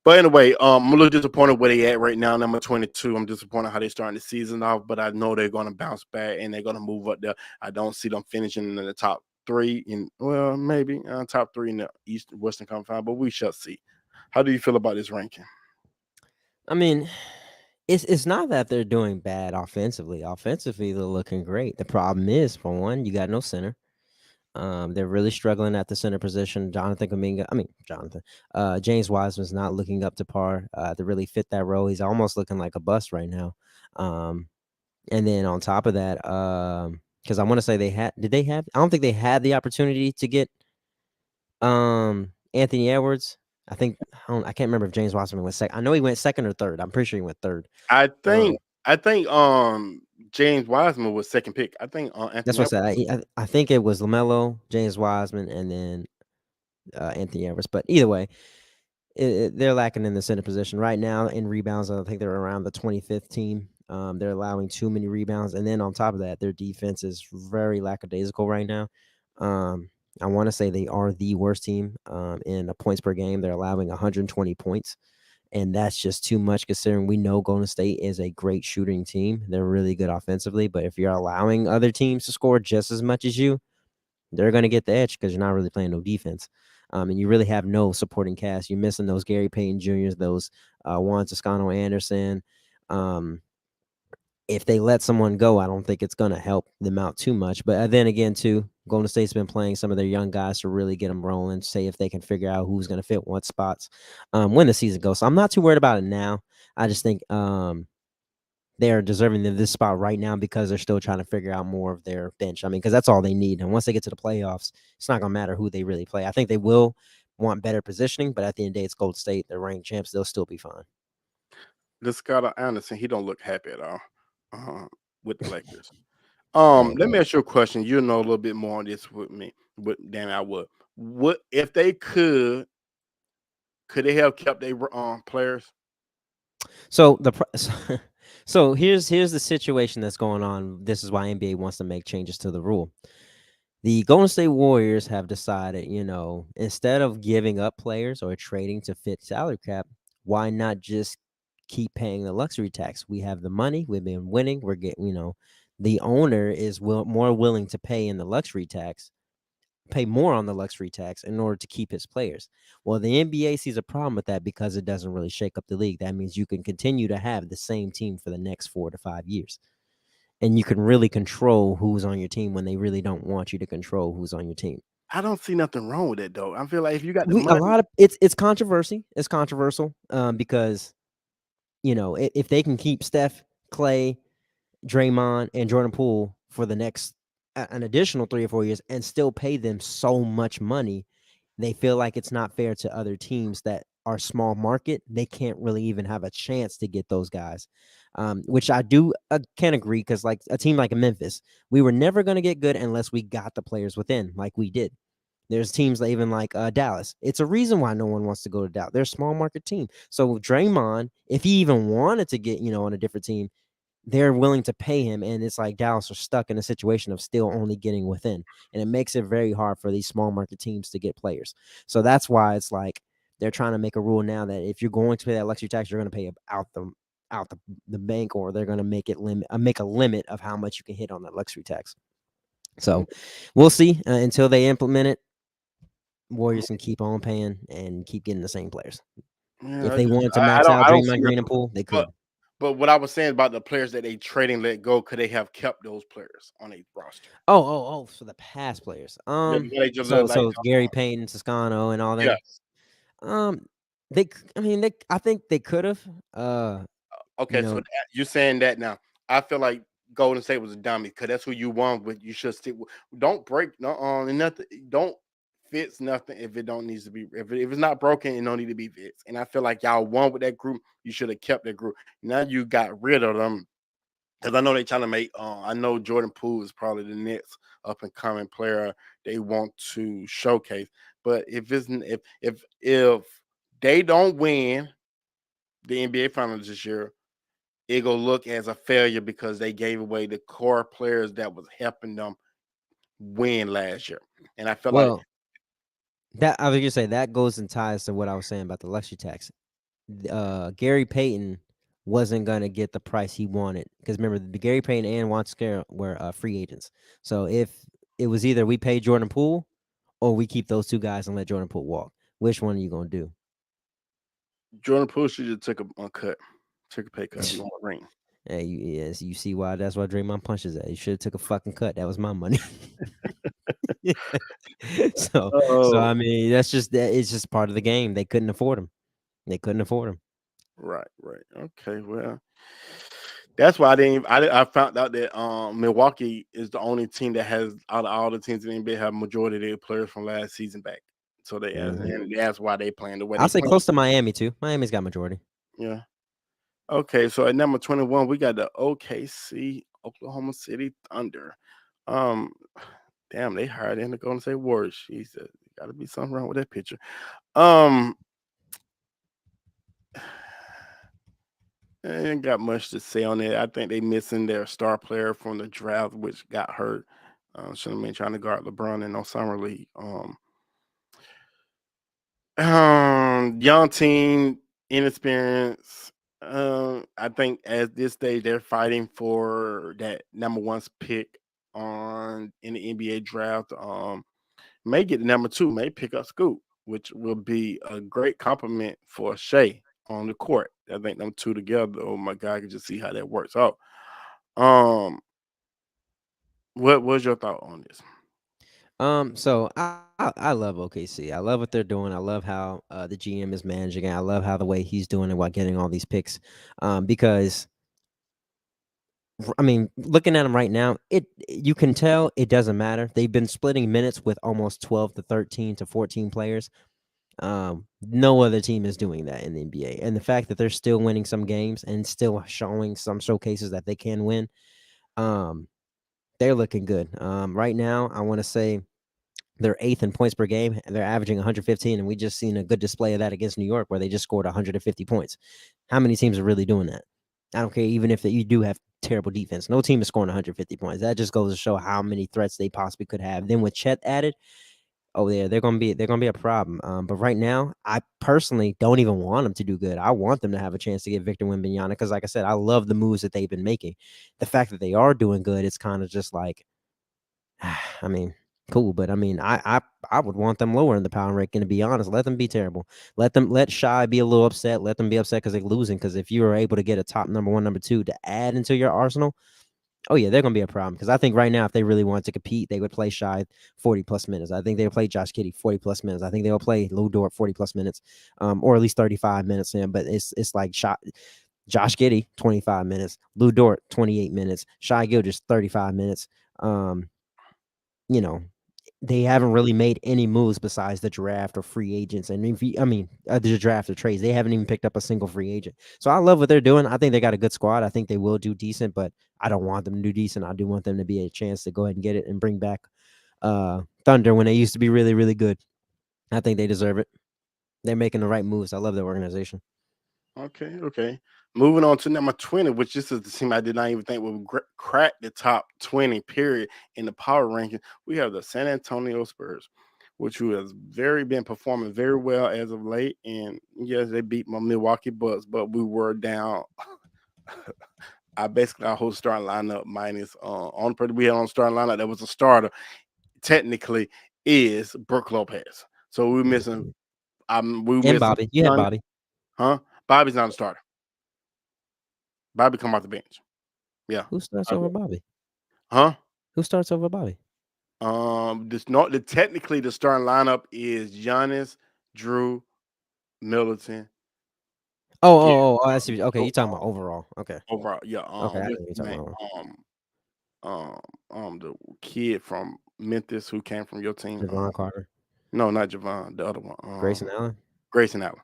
But anyway, I'm a little disappointed where they at right now, number 22. I'm disappointed how they starting the season off, but I know they're going to bounce back and they're going to move up there. I don't see them finishing in the top three, well, maybe top three in the East Western Conference, but we shall see. How do you feel about this ranking? I mean, it's not that they're doing bad offensively. Offensively, they're looking great. The problem is, for one, you got no center. They're really struggling at the center position. James Wiseman's not looking up to par to really fit that role. He's almost looking like a bust right now. And then on top of that, because I want to say I don't think they had the opportunity to get Anthony Edwards. I can't remember if James Wiseman went second. I know he went second or third. I'm pretty sure he went third. I think James Wiseman was second pick. I think Anthony That's what I said. I think it was LaMelo, James Wiseman, and then Anthony Edwards. But either way, they're lacking in the center position right now in rebounds. I think they're around the 25th team. They're allowing too many rebounds, and then on top of that, their defense is very lackadaisical right now. I want to say they are the worst team in points per game. They're allowing 120 points. And that's just too much considering we know Golden State is a great shooting team. They're really good offensively, but if you're allowing other teams to score just as much as you, they're going to get the edge because you're not really playing no defense. And you really have no supporting cast. You're missing those Gary Payton Juniors, those Juan Toscano Anderson. If they let someone go, I don't think it's going to help them out too much. But then again, too, Golden State's been playing some of their young guys to really get them rolling, say if they can figure out who's going to fit what spots when the season goes. So I'm not too worried about it now. I just think they are deserving of this spot right now because they're still trying to figure out more of their bench. I mean, because that's all they need. And once they get to the playoffs, it's not going to matter who they really play. I think they will want better positioning, but at the end of the day, it's Golden State. They're ranked champs. They'll still be fine. This Scott Anderson, he don't look happy at all with the Lakers. Yeah. Let me ask you a question. You know a little bit more on this with me, than I would. What if they could they have kept their players? So so here's the situation that's going on. This is why NBA wants to make changes to the rule. The Golden State Warriors have decided, instead of giving up players or trading to fit salary cap, why not just keep paying the luxury tax? We have the money, we've been winning, we're getting, the owner is more willing to pay in the luxury tax, pay more on the luxury tax in order to keep his players. Well, the NBA sees a problem with that because it doesn't really shake up the league. That means you can continue to have the same team for the next 4 to 5 years. And you can really control who's on your team when they really don't want you to control who's on your team. I don't see nothing wrong with it though. I feel like if you got the We a money, lot of it's controversy. It's controversial because if they can keep Steph, Clay, Draymond, and Jordan Poole for the next an additional 3 or 4 years and still pay them so much money, they feel like it's not fair to other teams that are small market. They can't really even have a chance to get those guys, which I do can agree because like a team like Memphis, we were never going to get good unless we got the players within, like we did. There's teams that even like Dallas. It's a reason why no one wants to go to Dallas. They're a small market team. So Draymond, if he even wanted to get on a different team, they're willing to pay him, and it's like Dallas are stuck in a situation of still only getting within, and it makes it very hard for these small market teams to get players. So that's why it's like they're trying to make a rule now that if you're going to pay that luxury tax, you're going to pay out the bank, or they're going to make a limit of how much you can hit on that luxury tax. So we'll see until they implement it. Warriors can keep on paying and keep getting the same players. yeah, If they wanted to max out I don't see Draymond Green and nothing. Poole, they But could. but what I was saying about the players that they trade and let go, could they have kept those players on a roster? Oh, for the past players. Yeah, they just So look like so Gary Payton, Toscano, and all them. yes. Um, I mean, I think they could have. You Okay, so know, you saying that now. I feel like Golden State was a dummy because that's who you won with. You should stick with. Don't break no nothing. Don't fix nothing if it don't needs to be. If it's not broken, it don't need to be fixed. And I feel like y'all won with that group. You should have kept that group. Now you got rid of them because I know they trying to make. I know Jordan Poole is probably the next up and coming player they want to showcase. But if they don't win the NBA Finals this year, it go look as a failure because they gave away the core players that was helping them win last year. And I feel like well, that I was gonna say that goes and ties to what I was saying about the luxury tax. Gary Payton wasn't gonna get the price he wanted because remember the Gary Payton and Juan Toscano were free agents. So if it was either we pay Jordan Poole or we keep those two guys and let Jordan Poole walk, which one are you gonna do? Jordan Poole should just took a cut, took a pay cut, no ring. Hey, yes, you see why that's why Draymond punches that. You should have took a fucking cut. That was my money. So Oh, I mean, that's just that. It's just part of the game. They couldn't afford him. They couldn't afford him. right, right. Okay, well, that's why I didn't. I found out that Milwaukee is the only team that has out of all the teams in the NBA have majority of their players from last season back. So Mhm. and that's why they playing the way I'll they say playing. close to Miami too. Miami's got majority. Yeah. Okay, so at number 21, we got the OKC Oklahoma City Thunder. Um, damn, they hired in the Golden State Warriors. Jesus, got to be something wrong with that picture. Um, ain't got much to say on it. I think they missing their star player from the draft, which got hurt. Should have been trying to guard LeBron in no summer league. Young team, inexperience. I think at this stage they're fighting for that number one pick on in the NBA draft. May get the number two, may pick up Scoop, which will be a great compliment for Shea on the court. I think them two together. Oh my God, I can just see how that works out. Um, what was your thought on this? So I love OKC. I love what they're doing. I love how the GM is managing it. I love how the way he's doing it while getting all these picks. Because I mean, looking at them right now, you can tell it doesn't matter. They've been splitting minutes with almost 12 to 13 to 14 players. No other team is doing that in the NBA. And the fact that they're still winning some games and still showing some showcases that they can win, um, they're looking good. Right now, I want to say they're eighth in points per game, and they're averaging 115. And we just seen a good display of that against New York, where they just scored 150 points. How many teams are really doing that? I don't care, even if you do have terrible defense. No team is scoring 150 points. That just goes to show how many threats they possibly could have. Then with Chet added, oh yeah, they're gonna be a problem. But right now, I personally don't even want them to do good. I want them to have a chance to get Victor Wembanyama because, like I said, I love the moves that they've been making. The fact that they are doing good, it's kind of just like, I mean, cool, but I mean, I would want them lower in the power ranking. To be honest, let them be terrible. Let Shy be a little upset. Let them be upset because they're losing. Because if you are able to get a top number one, number two to add into your arsenal, oh yeah, they're gonna be a problem. Because I think right now, if they really wanted to compete, they would play Shy 40 plus minutes. I think they would play Josh Kiddey 40 plus minutes. I think they will play Lou Dort 40 plus minutes, or at least 35 minutes. In, but it's like Josh Giddey 25 minutes, Lou Dort 28 minutes, Shy Gilgeous 35 minutes. Um, you know, they haven't really made any moves besides the draft or free agents. And if you, I mean, the draft or trades, they haven't even picked up a single free agent. So I love what they're doing. I think they got a good squad. I think they will do decent, but I don't want them to do decent. I do want them to be a chance to go ahead and get it and bring back Thunder when they used to be really, really good. I think they deserve it. They're making the right moves. I love their organization. Okay, okay. Moving on to number 20, which this is the team I did not even think would crack the top 20 period in the power ranking. We have the San Antonio Spurs, which who has very been performing very well as of late. And yes, they beat my Milwaukee Bucks, but we were down. I basically our whole starting lineup minus on person we had on starting lineup that was a starter technically is Brooke Lopez. So we're missing we And missing Bobby, you had Bobby. huh? Bobby's not a starter. Bobby come off the bench. Yeah. Who starts Okay. over Bobby? Huh? Who starts over Bobby? This not the technically the starting lineup is Giannis, Drew, Middleton. Oh, Yeah. I see. Okay, So you talking about overall? Okay, overall, yeah. okay, I know What's what you're his talking name? about. The kid from Memphis who came from your team. Javon Carter, No, not Javon. The other one. Grayson Allen. Grayson Allen.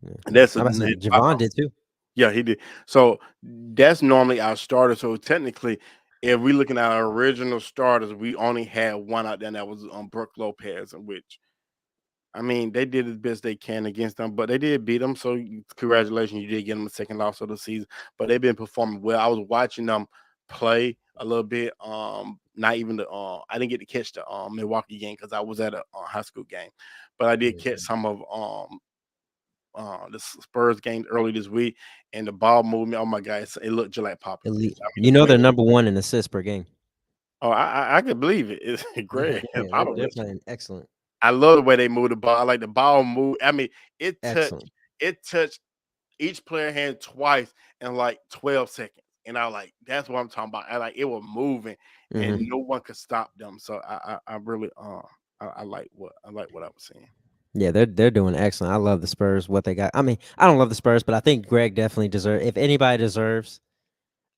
Yeah. And that's I a about to say Javon did too. yeah, he did. So that's normally our starter. So technically, if we're looking at our original starters, we only had one out there, and that was Brooke Lopez, in which I mean they did as best they can against them, but they did beat them. So congratulations, you did get them a second loss of the season. But they've been performing well. I was watching them play a little bit. Not even the I didn't get to catch the Milwaukee game because I was at a high school game, but I did catch Mhm. some of the Spurs game early this week, and the ball movement. Oh my God, it looked just like Popovich. Elite. I mean, You the know way they're number one in assists per game. oh, I can believe it. It's great. Yeah, they're Popovich. playing excellent, I love the way they move the ball. I like the ball move. I mean, it touched excellent. it touched each player hand twice in like 12 seconds. And I like that's what I'm talking about. I like it was moving and Hmm. no one could stop them. So I really I like what I was seeing. Yeah, they're doing excellent. I love the Spurs. What they got. I mean, I don't love the Spurs, but I think Greg definitely deserves. If anybody deserves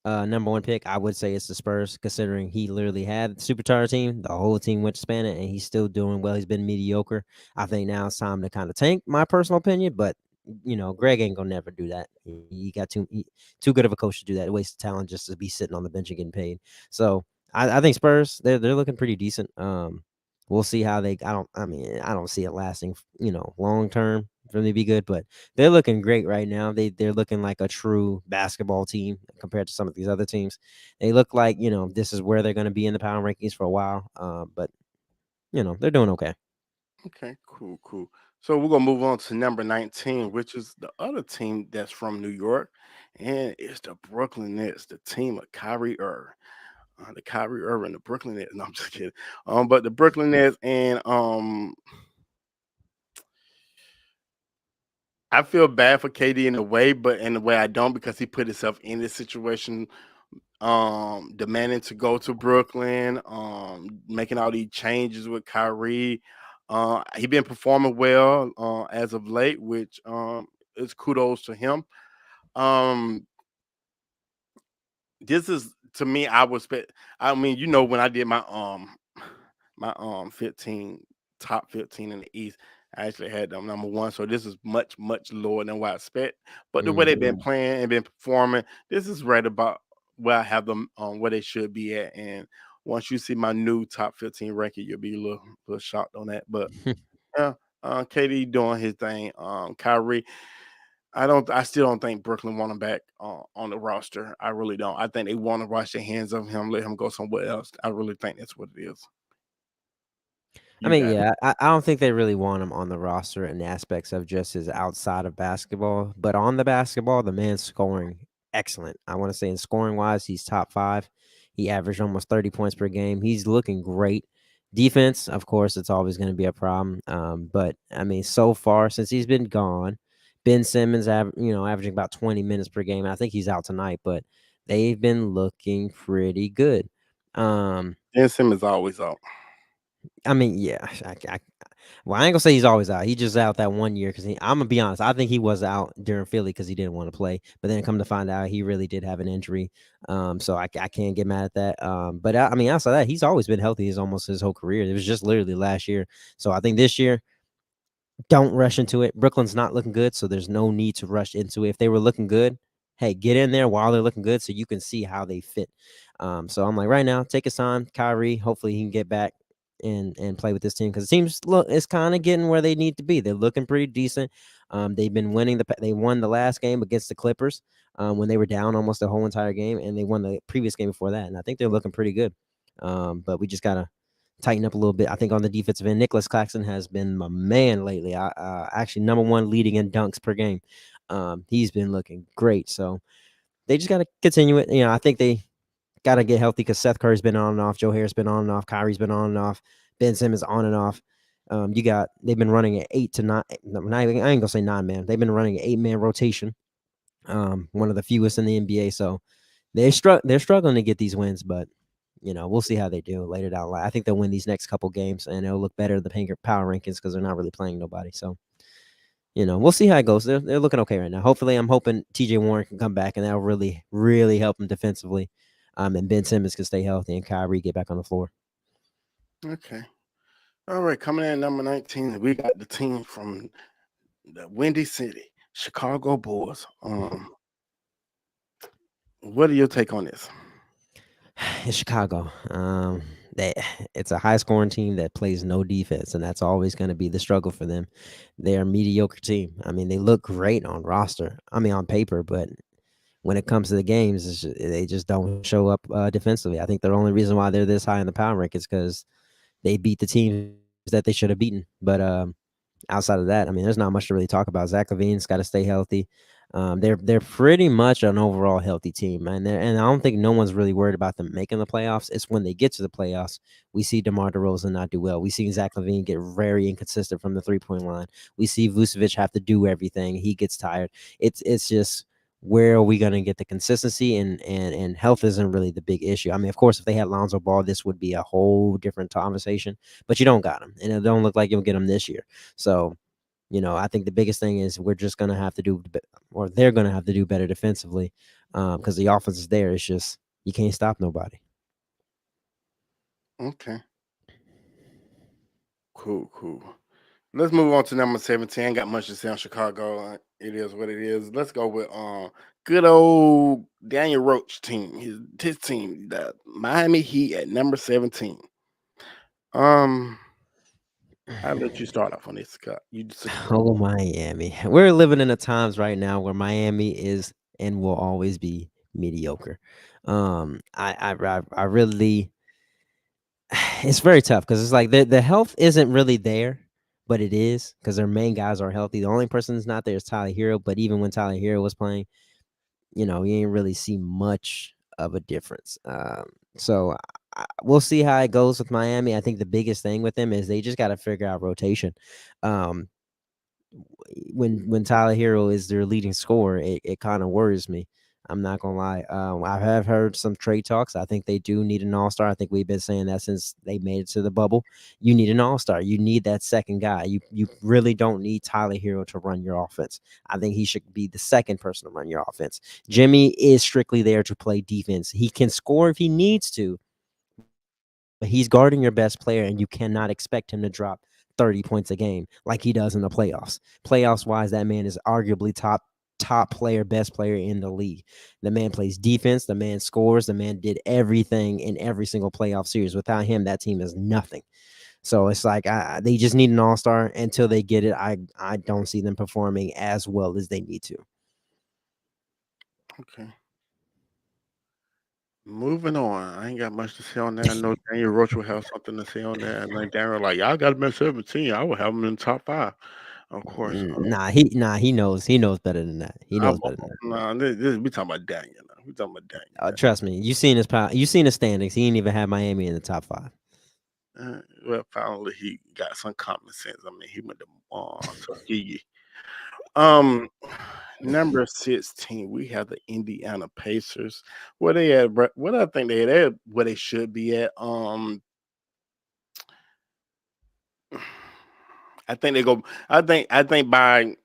number one pick, I would say it's the Spurs, considering he literally had the superstar team. The whole team went to span it, and he's still doing well. He's been mediocre. I think now it's time to kind of tank, my personal opinion. But Greg ain't gonna never do that. He got too good of a coach to do that. Waste of talent just to be sitting on the bench and getting paid. So I think Spurs they're looking pretty decent. We'll see how they. I don't see it lasting. Long term for them to be good, but they're looking great right now. They're looking like a true basketball team compared to some of these other teams. They look like this is where they're going to be in the power rankings for a while. But they're doing okay. Okay, cool, cool. So we're gonna move on to number 19, which is the other team that's from New York, and it's the Brooklyn Nets, the team of Kyrie Irving. The Kyrie Irving, the Brooklyn Nets. No, I'm just kidding. But the Brooklyn Nets and I feel bad for KD in a way, but in a way I don't because he put himself in this situation, demanding to go to Brooklyn, making all these changes with Kyrie. He been performing well as of late, which is kudos to him. Um, this is to me, I was I mean, when I did my 15 top 15 in the East, I actually had them number one. So this is much, much lower than what I expect. But the way they've been playing and been performing, this is right about where I have them where they should be at. And once you see my new top 15 ranking, you'll be a little shocked on that. But yeah, KD doing his thing. Kyrie. I still don't think Brooklyn want him back on the roster. I really don't. I think they want to wash their hands of him, let him go somewhere else. I really think that's what it is. I You mean, got it. yeah, I don't think they really want him on the roster in aspects of just his outside of basketball, but on the basketball, the man's scoring excellent. I want to say in scoring wise, he's top five. He averaged almost 30 points per game. He's looking great. Defense, of course, it's always going to be a problem. But I mean, so far since he's been gone, Ben Simmons, averaging about 20 minutes per game. I think he's out tonight, but they've been looking pretty good. Um, Ben Simmons always out. I mean, yeah, well, I ain't gonna say he's always out. He just out that 1 year because I'm gonna be honest. I think he was out during Philly because he didn't want to play. But then come to find out, he really did have an injury. So I can't get mad at that. But I mean, outside that, he's always been healthy. He's almost his whole career. It was just literally last year. So I think this year, don't rush into it. Brooklyn's not looking good, so there's no need to rush into it. If they were looking good, hey, get in there while they're looking good so you can see how they fit. So I'm like, right now, take his time. Kyrie, hopefully he can get back and play with this team because it seems look it's kind of getting where they need to be. They're looking pretty decent. They've been winning they won the last game against the Clippers when they were down almost the whole entire game, and they won the previous game before that. And I think they're looking pretty good. But we just gotta tighten up a little bit. I think on the defensive end, Nicholas Claxton has been my man lately. Actually number one leading in dunks per game. He's been looking great. So they just got to continue it. I think they got to get healthy because Seth Curry's been on and off. Joe Harris been on and off. Kyrie's been on and off. Ben Simmons on and off. They've been running an 8 to 9. I ain't gonna say 9 man. They've been running an 8 man rotation. One of the fewest in the NBA. So they're struggling to get these wins, but we'll see how they do later down the line. I think they'll win these next couple games, and it'll look better in the power rankings because they're not really playing nobody. So, we'll see how it goes. They're looking okay right now. Hopefully, I'm hoping T.J. Warren can come back, and that'll really, really help them defensively. And Ben Simmons can stay healthy, and Kyrie get back on the floor. Okay. All right. Coming in at number 19, we got the team from the Windy City, Chicago Bulls. What are your take on this? It's Chicago. It's a high scoring team that plays no defense, and that's always going to be the struggle for them. They're a mediocre team. I mean, they look great on roster. I mean, on paper, but when it comes to the games, they just don't show up defensively. I think the only reason why they're this high in the power rank is because they beat the teams that they should have beaten. But outside of that, I mean, there's not much to really talk about. Zach LaVine's got to stay healthy. They're pretty much an overall healthy team, and I don't think no one's really worried about them making the playoffs. It's when they get to the playoffs, we see DeMar DeRozan not do well. We see Zach LaVine get very inconsistent from the 3-point line. We see Vucevic have to do everything. He gets tired. It's just where are we going to get the consistency and health isn't really the big issue. I mean, of course, if they had Lonzo Ball, this would be a whole different conversation. But you don't got him, and it don't look like you'll get him this year. So. I think the biggest thing is we're just going to have to do, or they're going to have to do better defensively because the offense is there. It's just you can't stop nobody. Okay. Cool. Let's move on to number 17. Ain't got much to say on Chicago. It is what it is. Let's go with good old Daniel Roach team. His team, the Miami Heat at number 17. I'll let you start off on this, Scott. You just Oh, Miami. We're living in a times right now where Miami is and will always be mediocre. I really, it's very tough because it's like the health isn't really there, but it is because their main guys are healthy. The only person that's not there is Tyler Hero. But even when Tyler Hero was playing, you ain't really see much of a difference. So we'll see how it goes with Miami. I think the biggest thing with them is they just got to figure out rotation. Um, when Tyler Hero is their leading scorer, it kind of worries me. I'm not gonna lie. I have heard some trade talks. I think they do need an all-star. I think we've been saying that since they made it to the bubble. You need an all-star. You need that second guy. You really don't need Tyler Hero to run your offense. I think he should be the second person to run your offense. Jimmy is strictly there to play defense. He can score if he needs to, but he's guarding your best player, and you cannot expect him to drop 30 points a game like he does in the playoffs. Playoffs wise, that man is arguably top player, best player in the league. The man plays defense, the man scores, the man did everything in every single playoff series. Without him, that team is nothing. So it's like they just need an all-star. Until they get it, I don't see them performing as well as they need to. Okay. Moving on. I ain't got much to say on that. I know Daniel Roach will have something to say on that. And like Daniel, like y'all got him at 17. I would have him in top five, of course. Nah, he knows better than that. He I'm, knows better than that. nah, this we talking about Daniel now. We talking about Daniel. Trust me, you seen his standings. He ain't even have Miami in the top five. Well, finally he got some common sense. I mean, he went to Tuskegee. Um, number 16, we have the Indiana Pacers. Where they at? What I think they at where they should be at. I think they go. I think by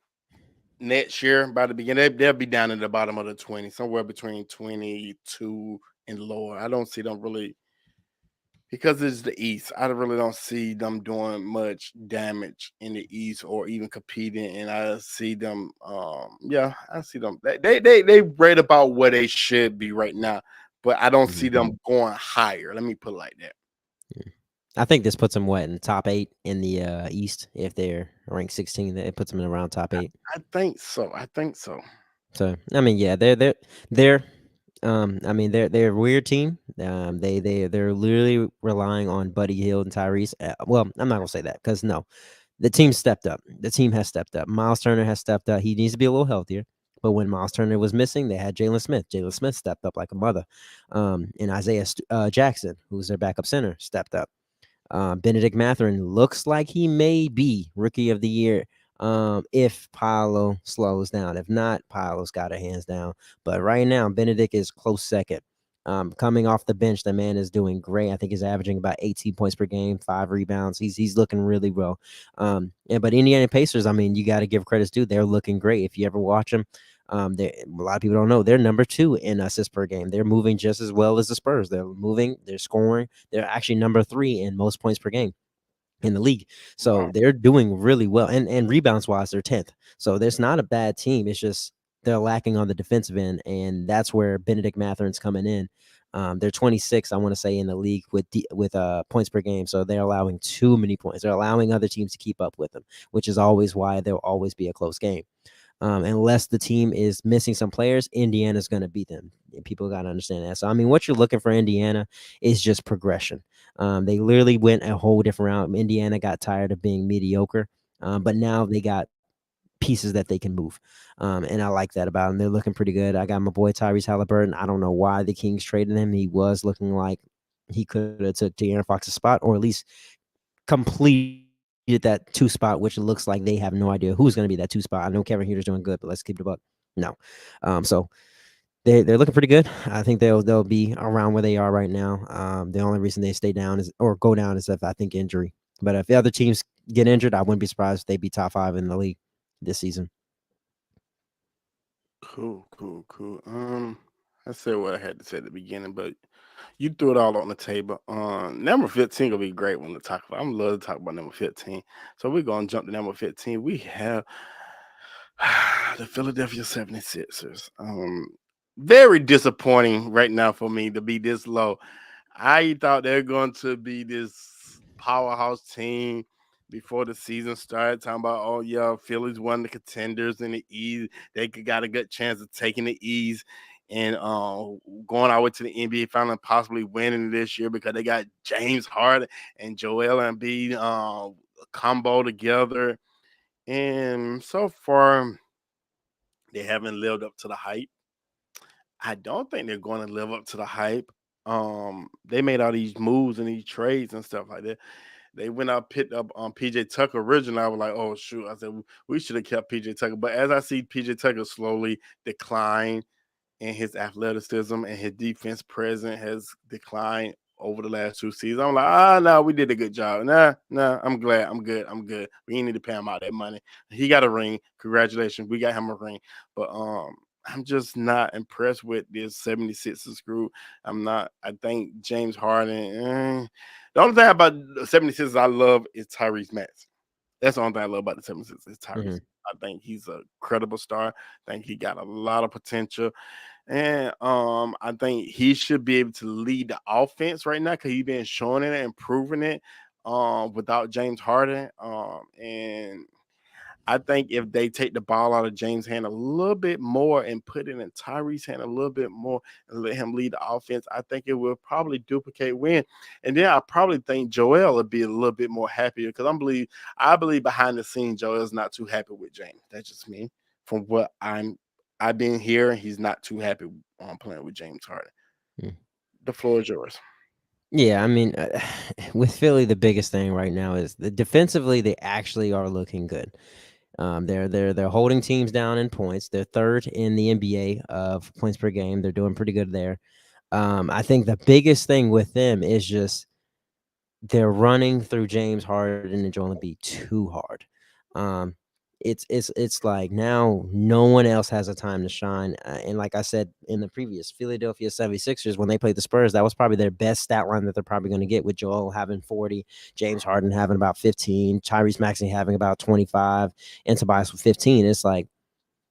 next year, by the beginning, they'll be down at the bottom of the 20, somewhere between 22 and lower. I don't see them really because it's the East. I really don't see them doing much damage in the East or even competing. And I see them, yeah, I see them. They right about where they should be right now, but I don't see Mhm. them going higher. Let me put it like that. Yeah. I think this puts them what in the top 8 in the East. If they're ranked 16, it puts them in around top 8. I think so. I think so. So I mean, yeah, they're I mean, they're a weird team. They're literally relying on Buddy Hield and Tyrese. Well, I'm not gonna say that because no, the team stepped up. The team has stepped up. Miles Turner has stepped up. He needs to be a little healthier. But when Miles Turner was missing, they had Jalen Smith. Jalen Smith stepped up like a mother. And Isaiah Jackson, who's their backup center, stepped up. Benedict Mathurin looks like he may be rookie of the year if Paolo slows down. If not, Paolo's got her hands down. But right now, Benedict is close second. Coming off the bench, the man is doing great. I think he's averaging about 18 points per game, 5 rebounds. He's looking really well. But Indiana Pacers, I mean, you got to give credits due. They're looking great. If you ever watch them, a lot of people don't know they're number 2 in assists per game. They're moving just as well as the Spurs. They're moving, they're scoring. They're actually number 3 in most points per game in the league. So Wow. they're doing really well. And rebounds wise, they're 10th. So there's not a bad team. It's just they're lacking on the defensive end, and that's where Benedict Matherin's coming in. They're 26, I want to say, in the league with points per game. So they're allowing too many points. They're allowing other teams to keep up with them, which is always why there'll always be a close game. Unless the team is missing some players, Indiana's going to beat them. And people got to understand that. So, I mean, what you're looking for Indiana is just progression. They literally went a whole different route. Indiana got tired of being mediocre, but now they got pieces that they can move. And I like that about them. They're looking pretty good. I got my boy Tyrese Halliburton. I don't know why the Kings traded him. He was looking like he could have took De'Aaron Fox's spot, or at least completed that 2 spot, which looks like they have no idea who's going to be that 2 spot. I know Kevin Huerter's doing good, but let's keep it buck. No. So they're looking pretty good. I think they'll be around where they are right now. The only reason they stay down is or go down is if I think injury. But if the other teams get injured, I wouldn't be surprised if they be top 5 in the league this season. Cool, cool, cool. I said what I had to say at the beginning, but you threw it all on the table. Number 15 will be great one to talk about. I'm love to talk about number 15. So we're gonna jump to number 15. We have the Philadelphia 76ers. Very disappointing right now for me to be this low. I thought they're going to be this powerhouse team before the season started. Talking about, oh yeah, Philly's one of the contenders in the East. They got a good chance of taking the East and going all the way to the NBA final and possibly winning this year because they got James Harden and Joel Embiid combo together. And so far, they haven't lived up to the hype. I don't think they're going to live up to the hype. They made all these moves and these trades and stuff like that. They went out picked up PJ Tucker originally. I was like, oh shoot. I said we should have kept PJ Tucker. But as I see PJ Tucker slowly decline and his athleticism and his defense present has declined over the last 2 seasons. I'm like, no, we did a good job. Nah, I'm glad. I'm good. I'm good. We ain't need to pay him all that money. He got a ring. Congratulations. We got him a ring. But I'm just not impressed with this 76ers group. I'm not. I think James Harden. The only thing about the 76ers I love is Tyrese Maxey. That's the only thing I love about the 76ers is Tyrese. Mhm. I think he's a credible star. I think he got a lot of potential. And I think he should be able to lead the offense right now because he's been showing it and proving it. without James Harden. And I think if they take the ball out of James' hand a little bit more and put it in Tyree's hand a little bit more and let him lead the offense, I think it will probably duplicate win. And then I probably think Joel will be a little bit more happier because I believe behind the scenes Joel's not too happy with James. That's just me. From what I've been hearing, he's not too happy on playing with James Harden. Mm. The floor is yours. Yeah, I mean, with Philly, the biggest thing right now is the defensively they actually are looking good. They're holding teams down in points. They're third in the NBA of points per game. They're doing pretty good there. I think the biggest thing with them is just they're running through James Harden and Joel Embiid too hard. Um, it's like now no one else has a time to shine. And like I said in the previous Philadelphia 76ers, when they played the Spurs, that was probably their best stat line that they're probably going to get with Joel having 40, James Harden having about 15, Tyrese Maxey having about 25, and Tobias with 15. It's like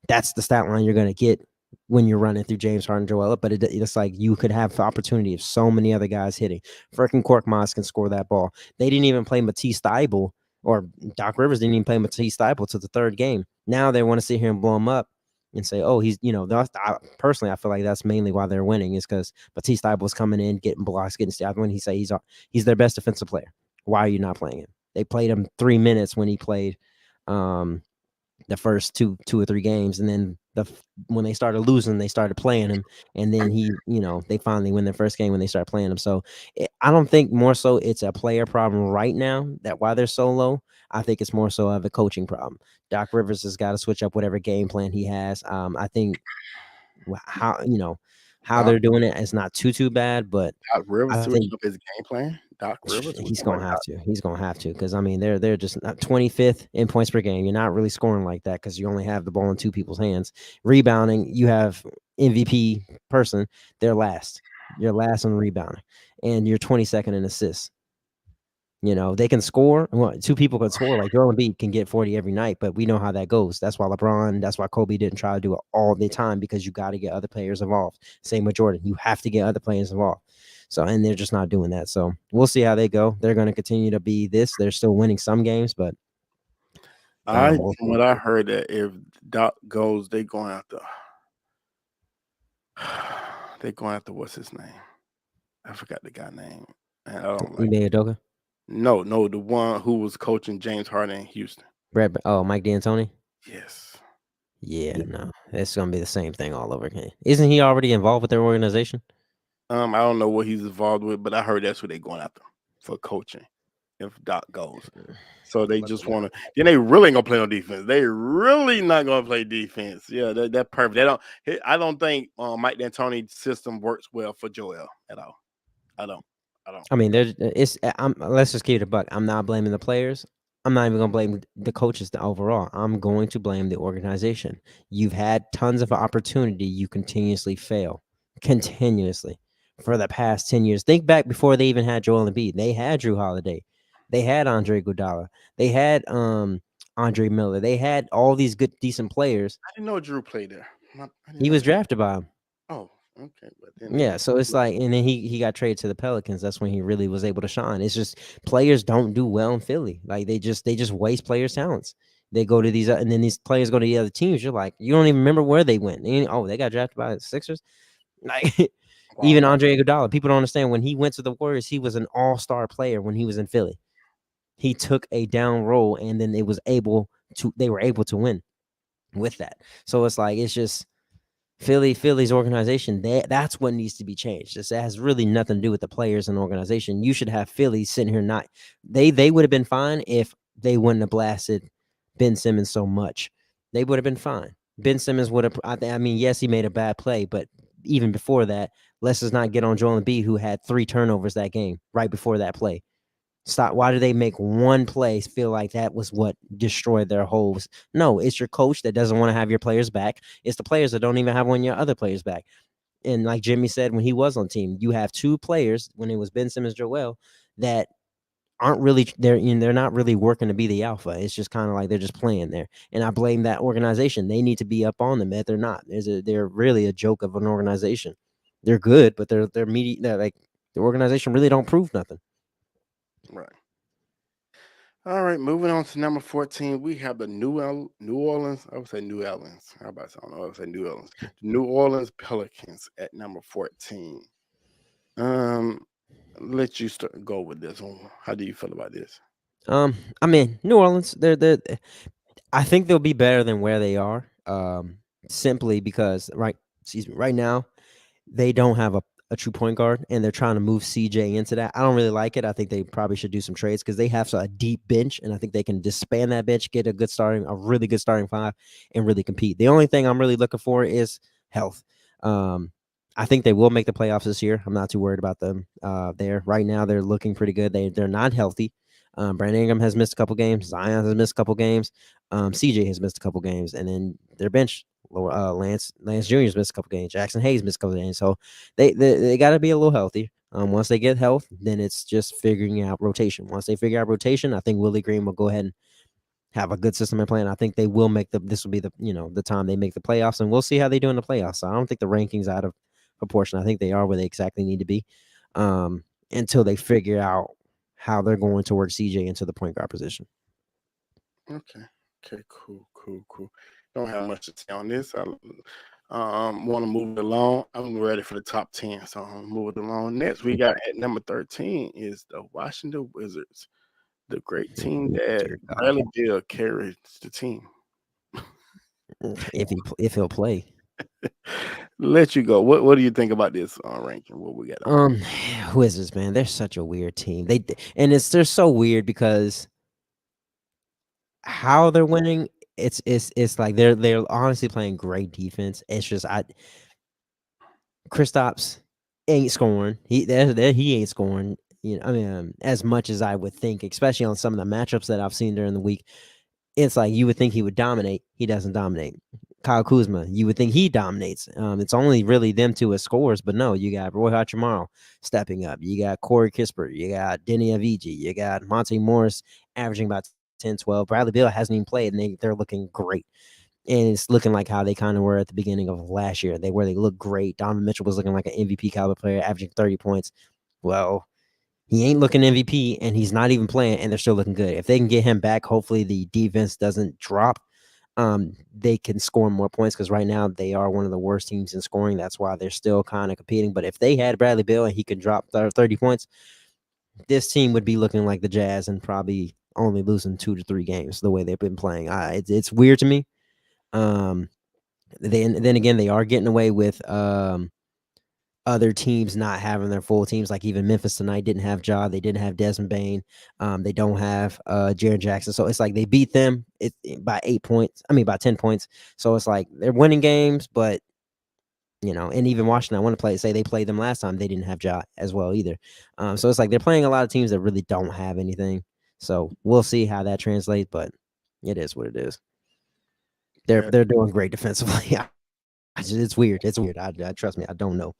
that's the stat line you're going to get when you're running through James Harden, Joel. But it's like you could have the opportunity of so many other guys hitting. Freaking Korkmaz can score that ball. They didn't even play Matisse Thybulle, or Doc Rivers didn't even play Matisse Thybulle to the third game. Now they want to sit here and blow him up and say, oh, he's, personally, I feel like that's mainly why they're winning is because Matisse Thybulle's coming in, getting blocks, getting steals. When he say he's their best defensive player. Why are you not playing him? They played him 3 minutes when he played the first two or three games, and then when they started losing, they started playing him, and then they finally win their first game when they start playing him. So I don't think more so it's a player problem right now that why they're so low. I think it's more so of a coaching problem. Doc Rivers has got to switch up whatever game plan he has. I think how Doc, they're doing it is not too bad, but Doc Rivers I switching think up his game plan. Doc Rivers, what he's you talking gonna about? have to. He's gonna have to because I mean they're just not 25th in points per game. You're not really scoring like that because you only have the ball in two people's hands. Rebounding, you have MVP person. They're last. You're last on rebounding, and you're 22nd in assists. They can score. Well, two people can score. Like Joel Embiid can get 40 every night, but we know how that goes. That's why that's why Kobe didn't try to do it all the time because you got to get other players involved. Same with Jordan. You have to get other players involved. So, and they're just not doing that. So we'll see how they go. They're going to continue to be this. They're still winning some games, but we'll From see. what I heard, that if Doc goes, they going after. They going after what's his name? I forgot the guy name, and I don't like. Ime Udoka, No, the one who was coaching James Harden in Houston. Mike D'Antoni. Yes. Yeah, no, it's going to be the same thing all over again. Isn't he already involved with their organization? I don't know what he's involved with, but I heard that's what they're going after for coaching if Doc goes. So they just want to. Then they really ain't gonna play on defense. They really not gonna play defense. Yeah, that perfect. They don't. I don't think Mike D'Antoni's system works well for Joel at all. I don't. I don't. I mean, let's just keep it a buck. I'm not blaming the players. I'm not even going to blame the coaches overall. I'm going to blame the organization. You've had tons of opportunity. You continuously fail, continuously for the past 10 years. Think back before they even had Joel Embiid. They had Drew Holiday. They had Andre Iguodala. They had Andre Miller. They had all these good, decent players. I didn't know Drew played there. I didn't He know was that. drafted by him. Oh, okay. But then Yeah, so it's like, and then he got traded to the Pelicans. That's when he really was able to shine. It's just players don't do well in Philly. Like they just waste players' talents. They go to these, and then these players go to the other teams. You're like, you don't even remember where they went. They got drafted by the Sixers. Like wow. even Andre Iguodala, people don't understand when he went to the Warriors, he was an all-star player when he was in Philly. He took a down role, and then they were able to win with that. So it's like it's just Philly's organization, that's what needs to be changed. That has really nothing to do with the players and organization. You should have Philly sitting here not they would have been fine if they wouldn't have blasted Ben Simmons so much. They would have been fine. Ben Simmons would have I mean, yes, he made a bad play, but even before that, let's just not get on Joel Embiid who had 3 turnovers that game right before that play. Stop. Why do they make one play feel like that was what destroyed their hopes? No, it's your coach that doesn't want to have your players back. It's the players that don't even have one of your other players back. And like Jimmy said when he was on team, you have 2 players when it was Ben Simmons, Joel, that aren't really they're not really working to be the alpha. It's just kind of like they're just playing there. And I blame that organization. They need to be up on them, but they're not. They're really a joke of an organization. They're good, but they're like the organization really don't prove nothing. Right. All right, moving on to number 14, we have the New Orleans. I would say New Orleans. How about I don't know. I would say New Orleans. The New Orleans Pelicans at number 14. Um, let you go with this one. How do you feel about this? I mean, New Orleans, they're I think they'll be better than where they are. Simply because excuse me, right now they don't have a true point guard, and they're trying to move CJ into that. I don't really like it. I think they probably should do some trades because they have a deep bench, and I think they can disband that bench, get a really good starting five, and really compete. The only thing I'm really looking for is health. Um, I think they will make the playoffs this year. I'm not too worried about them. There right now, they're looking pretty good. They're not healthy. Brandon Ingram has missed a couple games. Zion has missed a couple games. CJ has missed a couple games, and then their bench. Lance Jr.'s missed a couple games. Jackson Hayes missed a couple games. So they got to be a little healthy. Once they get health, then it's just figuring out rotation. Once they figure out rotation, I think Willie Green will go ahead and have a good system and plan. I think they will make this will be the time they make the playoffs, and we'll see how they do in the playoffs. So I don't think the rankings out of proportion. I think they are where they exactly need to be, until they figure out how they're going to work CJ into the point guard position. Okay. Okay. Cool. Don't have much to say on this. I want to move it along. I'm ready for the top 10, so I'm move it along. Next, we got at number 13 is the Washington Wizards, the great team that Bradley Beal carries the team. If he'll play. Let you go. What do you think about this ranking? What we got? Wizards, man, they're such a weird team. They're so weird because how they're winning, it's like they're honestly playing great defense. It's just Kristaps ain't scoring. He ain't scoring. I mean, as much as I would think, especially on some of the matchups that I've seen during the week. It's like you would think he would dominate. He doesn't dominate. Kyle Kuzma, you would think he dominates. It's only really them two as scores, but no, you got Roy Hachimura stepping up. You got Corey Kispert. You got Denny Avicii. You got Monte Morris averaging about 10, 12. Bradley Beal hasn't even played, and they're looking great. And it's looking like how they kind of were at the beginning of last year. They looked great. Donovan Mitchell was looking like an MVP caliber player, averaging 30 points. Well, he ain't looking MVP, and he's not even playing, and they're still looking good. If they can get him back, hopefully the defense doesn't drop. They can score more points because right now they are one of the worst teams in scoring. That's why they're still kind of competing. But if they had Bradley Beal and he could drop 30 points, this team would be looking like the Jazz and probably only losing 2 to 3 games the way they've been playing. It's weird to me. Then again, they are getting away with other teams not having their full teams. Like even Memphis tonight didn't have Ja, they didn't have Desmond Bain, they don't have Jaren Jackson. So it's like they beat them by 8 points. I mean by 10 points. So it's like they're winning games, but and even Washington, I want to say they played them last time. They didn't have Ja as well either. So it's like they're playing a lot of teams that really don't have anything. So we'll see how that translates, but it is what it is. They're doing great defensively. It's weird. It's weird. I trust me. I don't know.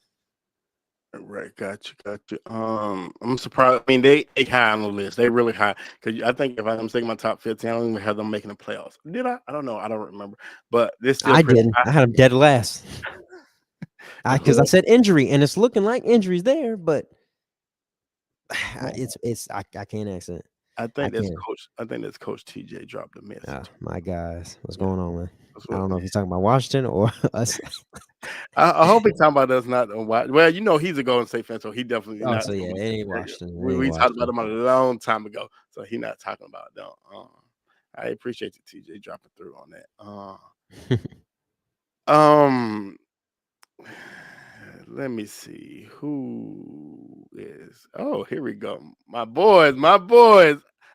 Right, got you. I'm surprised. I mean, they high on the list. They really high because I think if I'm taking my top 15, I don't even have them making the playoffs. Did I? I don't know. I don't remember. But this still I didn't. I had them dead last. Because I said injury, and it's looking like injuries there, but it's I can't accent. I think that's Coach TJ dropped the message. Oh, my guys, what's going on, man? I don't know if he's talking about Washington or us. I hope he's talking about us, not well. He's a Golden State fan, so he definitely not. So yeah, it ain't Washington. We talked about him a long time ago, so he's not talking about them. I appreciate the TJ dropping through on that. Let me see who is. Oh, here we go. My boys.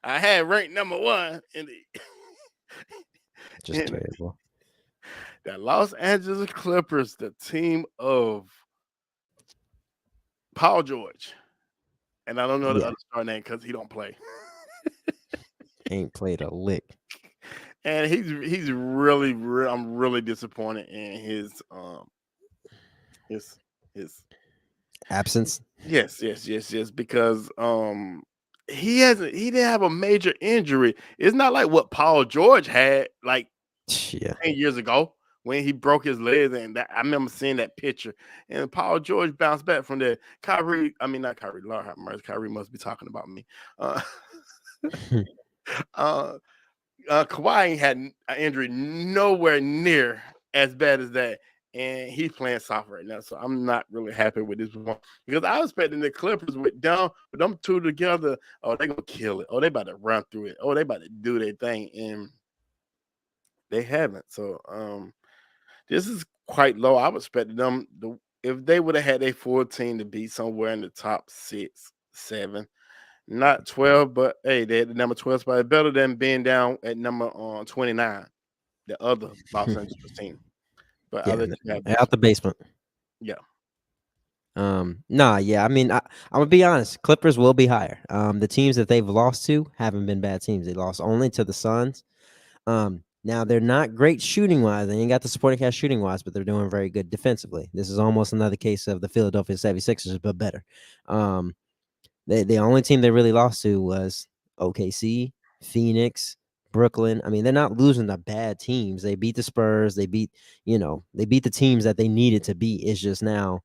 I had ranked number 1 in the. Just terrible. The Los Angeles Clippers, the team of Paul George, and I don't know the other star name because he don't play. Ain't played a lick. And he's really I'm really disappointed in his absence. Yes, because he didn't have a major injury. It's not like what Paul George had like 10 years ago when he broke his legs, and I remember seeing that picture. And Paul George bounced back from that. Not Kyrie. Lord have mercy. Kyrie must be talking about me. uh, Kawhi ain't had an injury nowhere near as bad as that, and he's playing soft right now. So I'm not really happy with this one because I was expecting the Clippers with them two together. Oh, they gonna kill it. Oh, they about to run through it. Oh, they about to do their thing, and they haven't. So this is quite low. I was expecting them if they would have had a full team to be somewhere in the top 6, 7. Not 12, but hey, they had the number 12 spot. Better than being down at number 29, the other Los Angeles team. But I'll Yeah, let you have this out one. the basement. Yeah. Nah, yeah. I mean, I'm gonna be honest. Clippers will be higher. The teams that they've lost to haven't been bad teams. They lost only to the Suns. Now they're not great shooting wise. They ain't got the supporting cast shooting wise, but they're doing very good defensively. This is almost another case of the Philadelphia 76ers, but better. Um, the only team they really lost to was OKC, Phoenix, Brooklyn. I mean, they're not losing to bad teams. They beat the Spurs. They beat the teams that they needed to beat. It's just now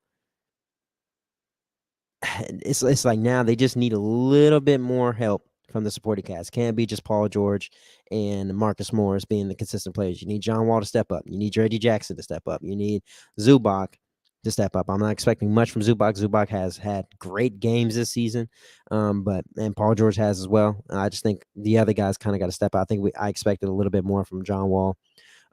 it's like now they just need a little bit more help from the supporting cast. Can't be just Paul George and Marcus Morris being the consistent players. You need John Wall to step up. You need Reggie Jackson to step up. You need Zubac to step up. I'm not expecting much from Zubac. Zubac has had great games this season, but and Paul George has as well. I just think the other guys kind of got to step up. I expected a little bit more from John Wall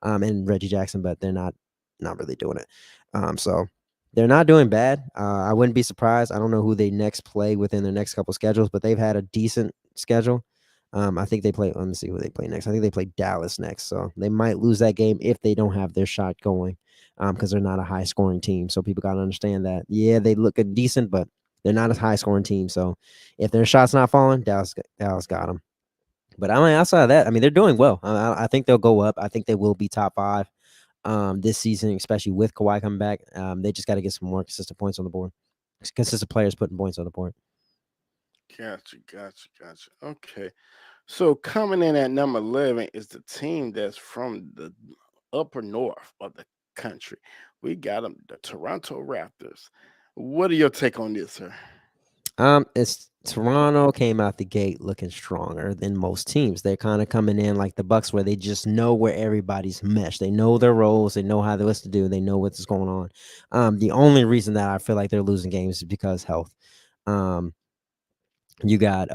and Reggie Jackson, but they're not really doing it. So they're not doing bad. I wouldn't be surprised. I don't know who they next play within their next couple schedules, but they've had a decent schedule. I think they play. Let me see who they play next. I think they play Dallas next, so they might lose that game if they don't have their shot going, because they're not a high scoring team. So people got to understand that. Yeah, they look decent, but they're not a high scoring team. So if their shot's not falling, Dallas got them. But I mean, outside of that, I mean, they're doing well. I think they'll go up. I think they will be top five this season, especially with Kawhi coming back. They just got to get some more consistent points on the board. Consistent players putting points on the board. Gotcha. Okay. So coming in at number 11 is the team that's from the upper north of the country. We got them, the Toronto Raptors. What are your take on this, sir? It's Toronto came out the gate looking stronger than most teams. They're kind of coming in like the Bucks, where they just know where everybody's meshed. They know their roles. They know how they're to do. They know what's going on. The only reason that I feel like they're losing games is because health. Um, You got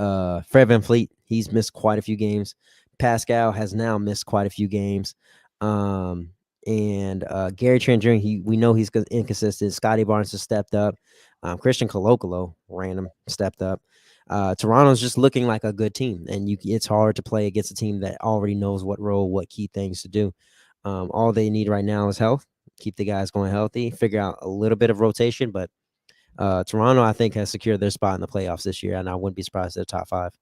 Fred VanVleet. He's missed quite a few games. Pascal has now missed quite a few games. Um, and Gary Trent Jr. We know he's inconsistent. Scotty Barnes has stepped up. Christian Colocolo, random, stepped up. Toronto's just looking like a good team, and it's hard to play against a team that already knows what role, what key things to do. All they need right now is health. Keep the guys going healthy. Figure out a little bit of rotation, but Toronto, I think, has secured their spot in the playoffs this year, and I wouldn't be surprised if they're top five.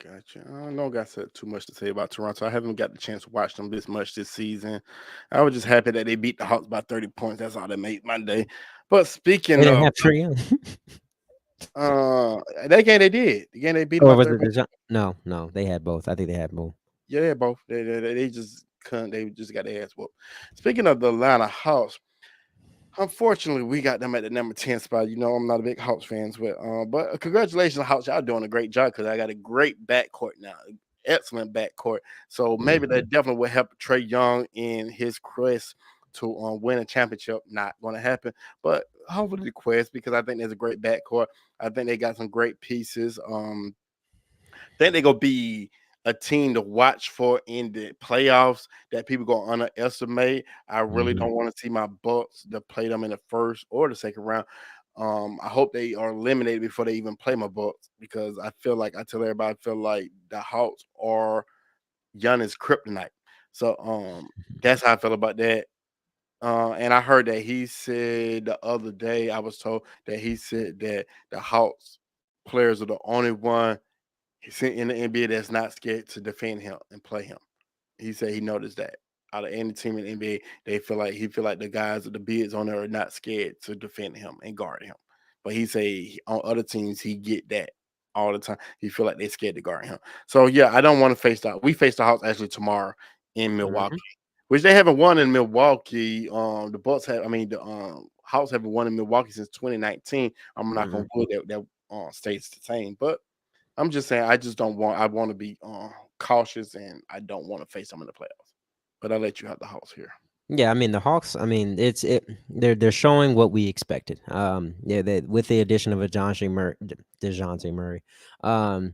Gotcha. I don't know, got too much to say about Toronto. I haven't got the chance to watch them this much this season. I was just happy that they beat the Hawks by 30 points. That's all that made my day. But They speaking didn't of have Trae Young. that game, they did. The game they beat them Or by was 30 it the points. No, they had both. I think they had both. Yeah, they both. They just couldn't. They just got their ass whooped. Speaking of the Atlanta Hawks, unfortunately, we got them at the number 10 spot. You know, I'm not a big Hawks fans, but congratulations, Hawks. Y'all doing a great job because I got a great backcourt now. Excellent backcourt. So maybe that definitely will help Trae Young in his quest to win a championship. Not going to happen, but hopefully the quest, because I think there's a great backcourt. I think they got some great pieces. Think they're gonna be a team to watch for in the playoffs that people gonna underestimate. I really Mhm. don't want to see my Bucks to play them in the first or the second round. I hope they are eliminated before they even play my Bucks, because I feel like I tell everybody I feel like the Hawks are Giannis kryptonite. So that's how I feel about that. And I heard that he said the other day, I was told that he said that the Hawks players are the only one he's in the NBA that's not scared to defend him and play him. He said he noticed that out of any team in the NBA, he feel like the guys with the bids on there are not scared to defend him and guard him. But he say on other teams he get that all the time. He feel like they scared to guard him. So yeah, I don't want to face that. We face the Hawks actually tomorrow in Milwaukee, Mhm. which they haven't won in Milwaukee. The Bucks have, I mean, the Hawks haven't won in Milwaukee since 2019. I'm not gonna Mhm. wood that stays the same, but I'm just saying I just don't want. I want to be cautious, and I don't want to face them in the playoffs. But I'll let you have the house here. Yeah, I mean the Hawks. I mean they're showing what we expected. Yeah, with the addition of a Dejounte Murray, um,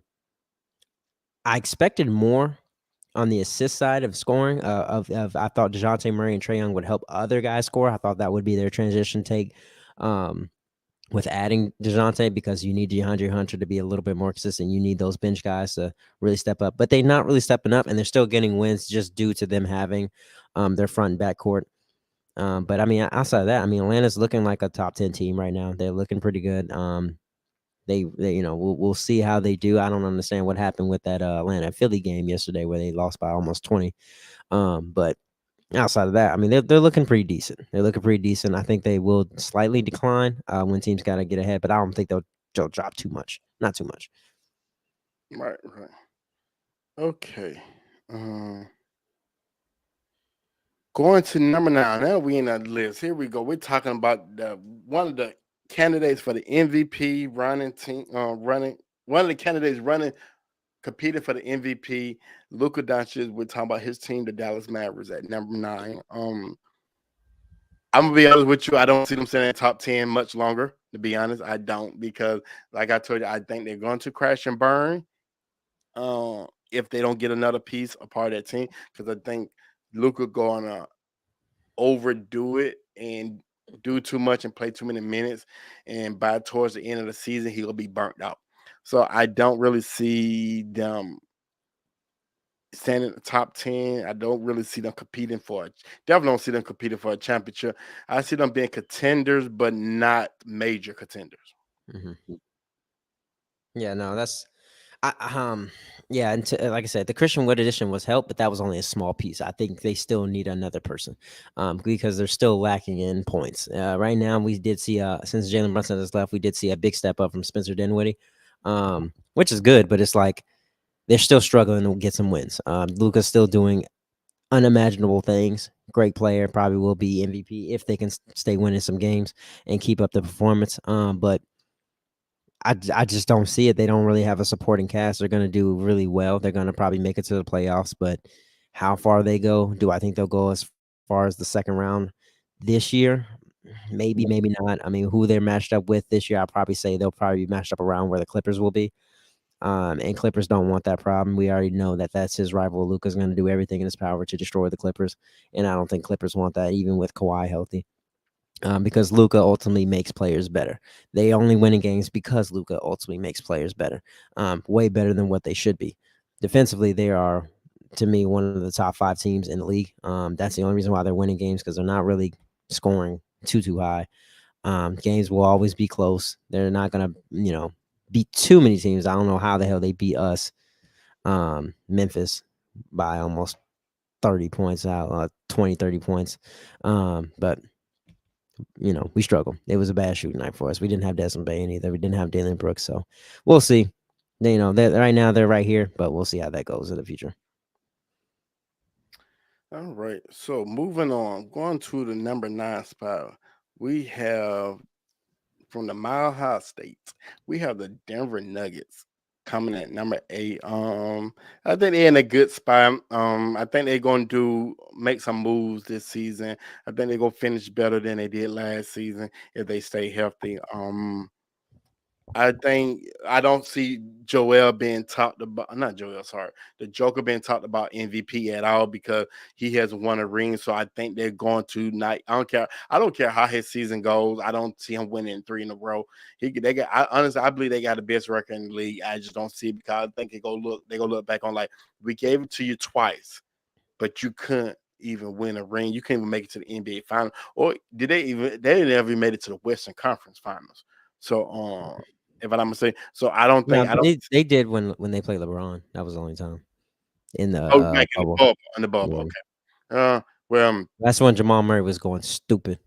I expected more on the assist side of scoring. I thought Dejounte Murray and Trey Young would help other guys score. I thought that would be their transition take. Um, with adding DeJounte because you need DeAndre Hunter to be a little bit more consistent. You need those bench guys to really step up, but they're not really stepping up, and they're still getting wins just due to them having their front and back court. But I mean, outside of that, I mean, Atlanta's looking like a top 10 team right now. They're looking pretty good. They we'll see how they do. I don't understand what happened with that Atlanta Philly game yesterday where they lost by almost 20. But outside of that, I mean, they're looking pretty decent. They're looking pretty decent. I think they will slightly decline when teams got to get ahead, but I don't think they'll drop too much. Not too much. Right, right. Okay. Going to number 9. Now we in the list. Here we go. We're talking about one of the candidates for the MVP running team. Running one of the candidates running competing for the MVP. Luka Doncic. We're talking about his team, the Dallas Mavericks, at number 9. I'm gonna be honest with you. I don't see them sitting in the top 10 much longer. To be honest, I don't because, like I told you, I think they're going to crash and burn. If they don't get another piece, a part of that team, because I think Luka gonna overdo it and do too much and play too many minutes, and by towards the end of the season, he'll be burnt out. So I don't really see them standing in the top 10. I don't really see them competing definitely don't see them competing for a championship. I see them being contenders, but not major contenders. Hmm. Yeah, no, I, yeah, and like I said, the Christian Wood edition was help, but that was only a small piece. I think they still need another person, because they're still lacking in points. Right now, we did see since Jalen Brunson has left, we did see a big step up from Spencer Dinwiddie, which is good, but it's like they're still struggling to get some wins. Luca's still doing unimaginable things. Great player, probably will be MVP if they can stay winning some games and keep up the performance. But I just don't see it. They don't really have a supporting cast. They're going to do really well. They're going to probably make it to the playoffs, but how far they go, do I think they'll go as far as the second round this year? Maybe, maybe not. I mean, who they're matched up with this year, I'll probably say they'll probably be matched up around where the Clippers will be. And Clippers don't want that problem. We already know that that's his rival. Luka's going to do everything in his power to destroy the Clippers, and I don't think Clippers want that, even with Kawhi healthy. Because Luka ultimately makes players better. They only win in games because Luka ultimately makes players better, way better than what they should be. Defensively, they are, to me, one of the top 5 teams in the league. That's the only reason why they're winning games because they're not really scoring too high. Games will always be close. They're not gonna, beat too many teams. I don't know how the hell they beat us, Memphis, by almost 30 points out, 20, 30 points. But we struggle. It was a bad shooting night for us. We didn't have Desmond Bain either. We didn't have Dalen Brooks. So we'll see. Right now they're right here, but we'll see how that goes in the future. All right. So moving on, going to the number 9 spot, we have from the Mile High States, we have the Denver Nuggets coming at number 8. I think they're in a good spot. I think they're going to make some moves this season. I think they're going to finish better than they did last season if they stay healthy. I don't see Joel being talked about. Not Joel, sorry, the Joker being talked about MVP at all because he has won a ring. So I think they're going to not. I don't care. I don't care how his season goes. I don't see him winning 3 in a row. They got. Honestly, I believe they got the best record in the league. I just don't see it because I think they go look back on like we gave it to you twice, but you couldn't even win a ring. You couldn't even make it to the NBA final, or did they even? They never even made it to the Western Conference Finals. So if I'm saying, so I don't No, think I don't. they did when they played LeBron. That was the only time in the Oh, back bubble. in the bubble. Yeah. Okay. Well, That's when Jamal Murray was going stupid.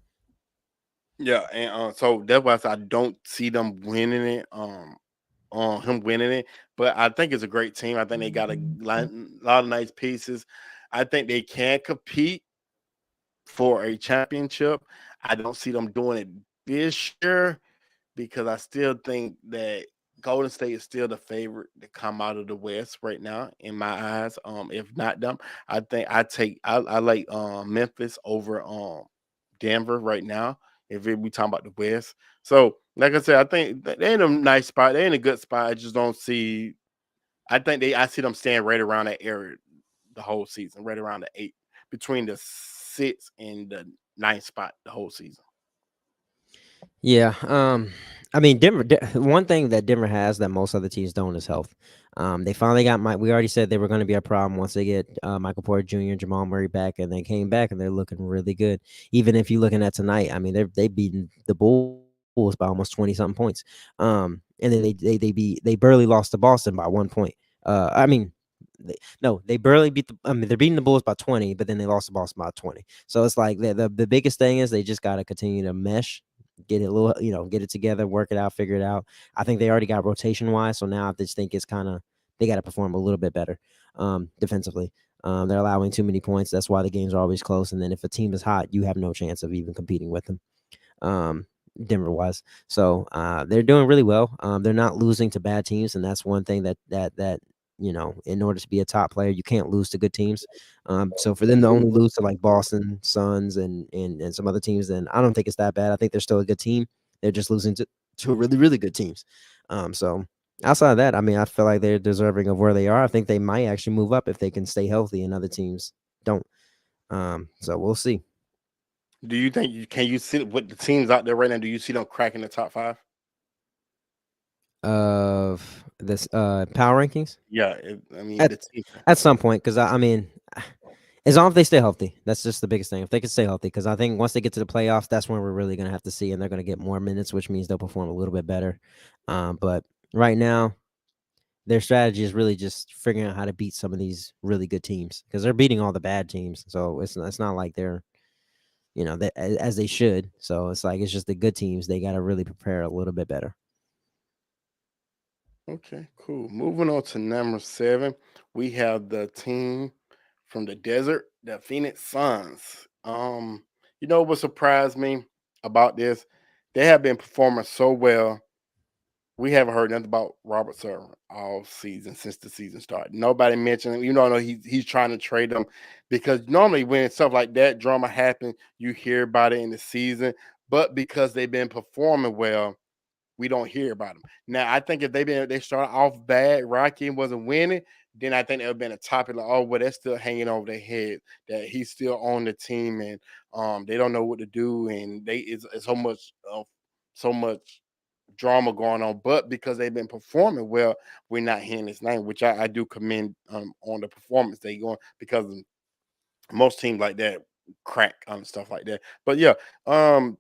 yeah, and so that's why I said I don't see them winning it. On him winning it, but I think it's a great team. I think they got a lot of nice pieces. I think they can compete for a championship. I don't see them doing it this year because I still think that Golden State is still the favorite to come out of the West right now, in my eyes. If not them, I think I like Memphis over Denver right now. If we talking about the West, so like I said, I think they're in a nice spot. They're in a good spot. I just don't see. I see them staying right around that area the whole season, right around the eight, between the sixth and the ninth spot the whole season. Yeah. I mean, one thing that Denver has that most other teams don't is health. They finally got Mike. We already said they were going to be a problem once they get Michael Porter Jr. and Jamal Murray back, and they came back and they're looking really good. Even if you're looking at tonight, I mean, they beaten the Bulls by almost 20 something points. And then they barely lost to Boston by 1 point. I mean, no, they barely beat the. I mean, they're beating the Bulls by 20, but then they lost to Boston by 20. So it's like the biggest thing is they just got to continue to mesh, get it a little, get it together, work it out, figure it out. I think they already got rotation wise, so now I just think it's kind of they got to perform a little bit better defensively. They're allowing too many points. That's why the games are always close. And then if a team is hot, you have no chance of even competing with them. Denver wise, so they're doing really well. They're not losing to bad teams, and that's one thing that in order to be a top player, you can't lose to good teams. So for them to only lose to like Boston, Suns, and some other teams, then I don't think it's that bad. I think they're still a good team. They're just losing to really, really good teams. So outside of that, I mean, I feel like they're deserving of where they are. I think they might actually move up if they can stay healthy and other teams don't. So we'll see. Do you think can you see with the teams out there right now? Do you see them cracking the top five? Of this power rankings Yeah, I mean at the team. at some point, because I mean, as long as they stay healthy, that's just the biggest thing. If they can stay healthy, because I think once they get to the playoffs, that's when we're really gonna have to see, and they're gonna get more minutes, which means they'll perform a little bit better. But right now, their strategy is really just figuring out how to beat some of these really good teams because they're beating all the bad teams. So it's not like they're as they should. So it's like it's just the good teams. They got to really prepare a little bit better. Okay, cool. Moving on to number 7, we have the team from the desert, the Phoenix Suns. You know what surprised me about this? They have been performing so well. We haven't heard nothing about Robert Server all season since the season started. Nobody mentioned him. You know, he's trying to trade them because normally when stuff like that drama happens, you hear about it in the season. But because they've been performing well, we don't hear about them. Now, I think if they started off bad, Rocky wasn't winning, then I think it would have been a topic like, oh, well, they're still hanging over their head that he's still on the team and they don't know what to do and it's so much drama going on. But because they've been performing well, we're not hearing his name, which I do commend on the performance they going because most teams like that crack on stuff like that. But yeah,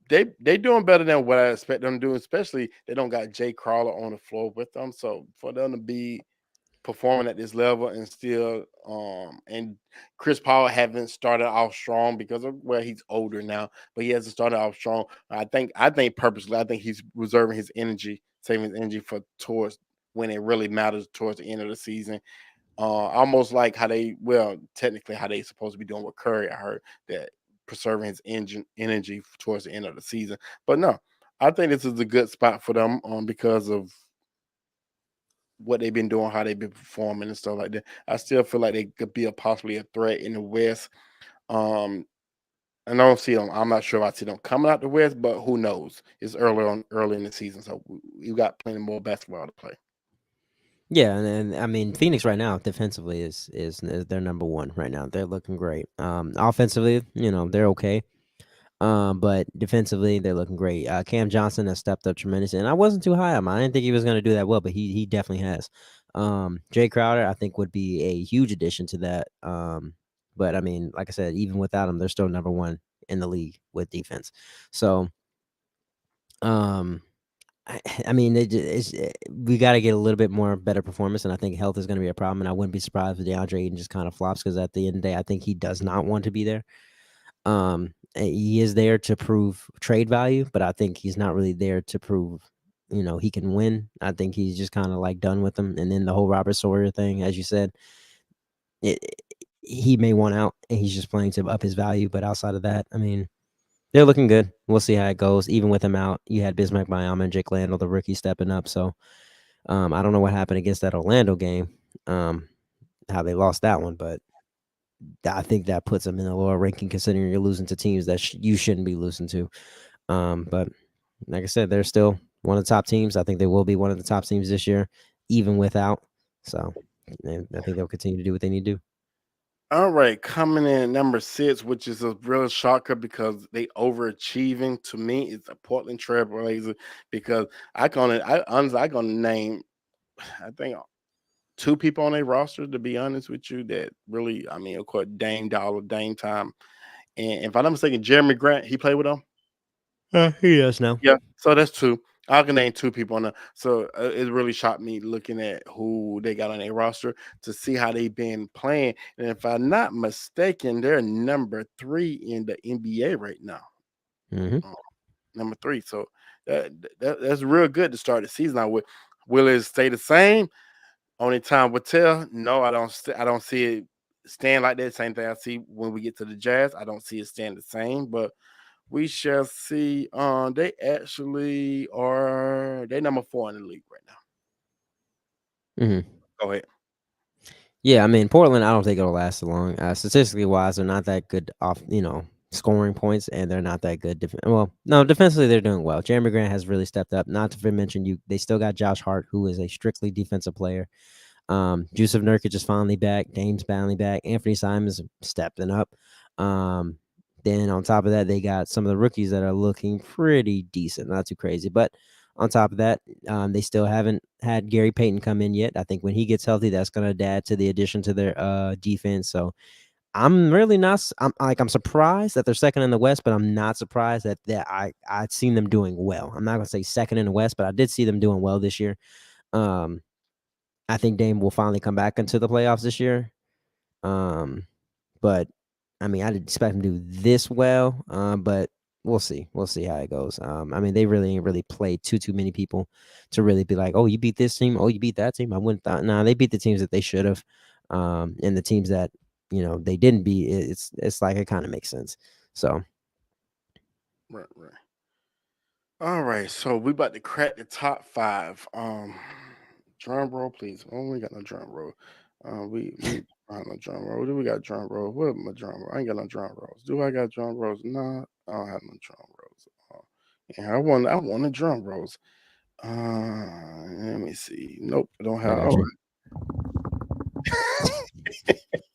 they doing better than what I expect them to do, especially they don't got Jay Crowder on the floor with them. So for them to be performing at this level and still and Chris Paul haven't started off strong because of he's older now, but he hasn't started off strong. I think purposely, I think he's reserving his energy, saving his energy for towards when it really matters towards the end of the season, almost like technically how they supposed to be doing with Curry. I heard that preserving his engine energy towards the end of the season. But no, I think this is a good spot for them because of what they've been doing, how they've been performing and stuff like that. I still feel like they could be possibly a threat in the West. Um, and I don't see them. I'm not sure if I see them coming out the West, but who knows? It's early in the season, so we got plenty more basketball to play. Yeah, and I mean Phoenix right now defensively is their number one right now. They're looking great. Offensively, they're okay. But defensively, they're looking great. Cam Johnson has stepped up tremendously, and I wasn't too high on him. I didn't think he was going to do that well, but he definitely has. Jay Crowder, I think, would be a huge addition to that. But I mean, like I said, even without him, they're still number one in the league with defense. So, um, I mean, we got to get a little bit more better performance, and I think health is going to be a problem. And I wouldn't be surprised if DeAndre Ayton just kind of flops because at the end of the day, I think he does not want to be there. He is there to prove trade value, but I think he's not really there to prove, he can win. I think he's just kind of like done with them. And then the whole Robert Sawyer thing, as you said, it, he may want out and he's just playing to up his value. But outside of that, I mean, they're looking good. We'll see how it goes. Even with him out, you had Bismack Biyama and Jake Landale, the rookie, stepping up. So I don't know what happened against that Orlando game, um, how they lost that one, but I think that puts them in a lower ranking considering you're losing to teams that you shouldn't be losing to. But like I said, they're still one of the top teams. I think they will be one of the top teams this year, even without. So I think they'll continue to do what they need to do. All right, coming in number 6, which is a real shocker because they overachieving to me, is the Portland Trailblazers because I honestly I gonna name I think 2 people on their roster to be honest with you that really I mean of course Dame Dollar, Dame Time, and if I'm not mistaken, Jeremy Grant he played with them. He does now. Yeah, so that's 2. I can name 2 people on the so, it really shocked me looking at who they got on their roster to see how they've been playing, and if I'm not mistaken, they're number 3 in the NBA right now, Hmm. uh, number 3, so that's real good to start the season out with. Will it stay the same? Only time will tell. No, I don't see it staying like that. Same thing I see when we get to the Jazz. I don't see it staying the same, but we shall see. They actually are they number 4 in the league right now. Hmm. Go ahead. Yeah, I mean Portland. I don't think it'll last long. Statistically wise, they're not that good off, scoring points, and they're not that good. Well, no, defensively they're doing well. Jeremy Grant has really stepped up. Not to mention they still got Josh Hart, who is a strictly defensive player. Jusuf Nurkic is finally back. Dame's finally back. Anthony Simons stepping up. Um, then on top of that, they got some of the rookies that are looking pretty decent. Not too crazy, but on top of that, they still haven't had Gary Payton come in yet. I think when he gets healthy, that's going to add to the addition to their defense. So I'm really not. I'm surprised that they're second in the West, but I'm not surprised that I'd seen them doing well. I'm not going to say second in the West, but I did see them doing well this year. Um, I think Dame will finally come back into the playoffs this year. Um, but I mean, I didn't expect him to do this well. But we'll see. We'll see how it goes. I mean, they really ain't really played too many people to really be like, oh, you beat this team, oh, you beat that team. I wouldn't thought. Nah, they beat the teams that they should have. And the teams that they didn't beat. It's like it kind of makes sense. So Right, right. All right, so we about to crack the top 5. Drum roll, please. Oh, we got no drum roll. We I don't know drum roll. Do we got drum roll? What my drum roll? I ain't got no drum rolls. Do I got drum rolls? Nah, I don't have no drum rolls. Yeah, I want the drum rolls. Let me see. Nope, I don't I have. got All you.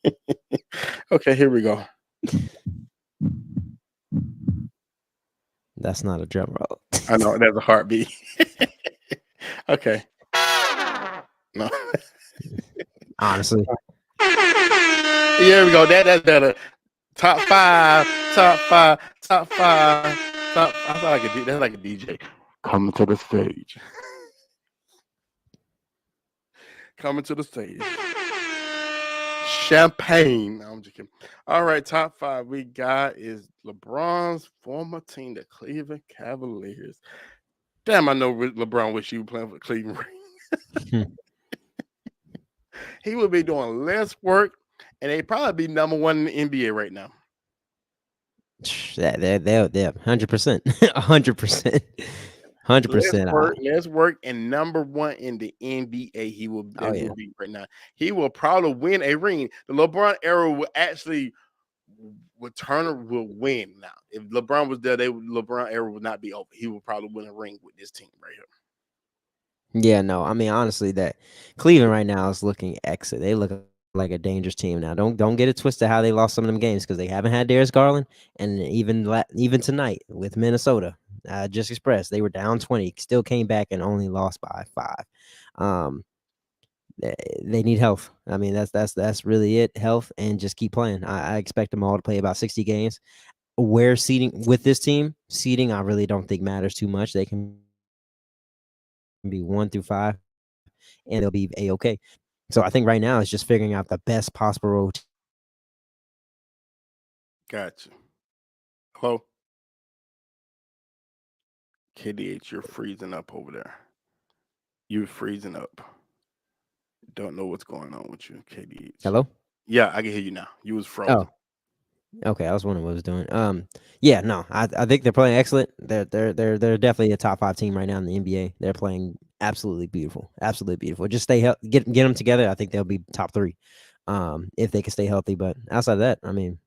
right. Okay, here we go. That's not a drum roll. I know that's a heartbeat. Okay. No. Honestly. Here we go. That's better. Top 5, top 5, top 5, top. I thought I could do that's like a DJ. Coming to the stage. Coming to the stage. Champagne. No, I'm just kidding. All right, top 5 we got is LeBron's former team, the Cleveland Cavaliers. Damn, I know LeBron wish he was playing for Cleveland. He would be doing less work, and they'd probably be number 1 in the NBA right now. They're 100%, 100%, Less 100%. work, less work, and number 1 in the NBA. They Oh yeah, will be right now. He will probably win a ring. The LeBron era will actually Turner will win now. If LeBron was there, LeBron era would not be over. He will probably win a ring with this team right here. yeah. No, I mean honestly, that Cleveland right now is looking exit. They look like a dangerous team now. Don't get it twisted how they lost some of them games because they haven't had Darius Garland, and even tonight with Minnesota, just expressed they were down 20, still came back and only lost by 5. Um, they need health. I mean, that's really it. Health and just keep playing. I expect them all to play about 60 games. Where seating with this team, seating I really don't think matters too much. They can be 1 through 5, and they'll be a-okay. So I think right now it's just figuring out the best possible road. Gotcha. Hello, KDH, you're freezing up over there. You're freezing up. Don't know what's going on with you, KDH. Hello. Yeah, I can hear you now. You was Oh, frozen. okay. I was wondering what I was doing. Yeah, no, I think they're playing excellent. They're definitely a top 5 team right now in the NBA. They're playing Absolutely beautiful. Absolutely beautiful. Just get them together. I think they'll be top three, if they can stay healthy. But outside of that, I mean,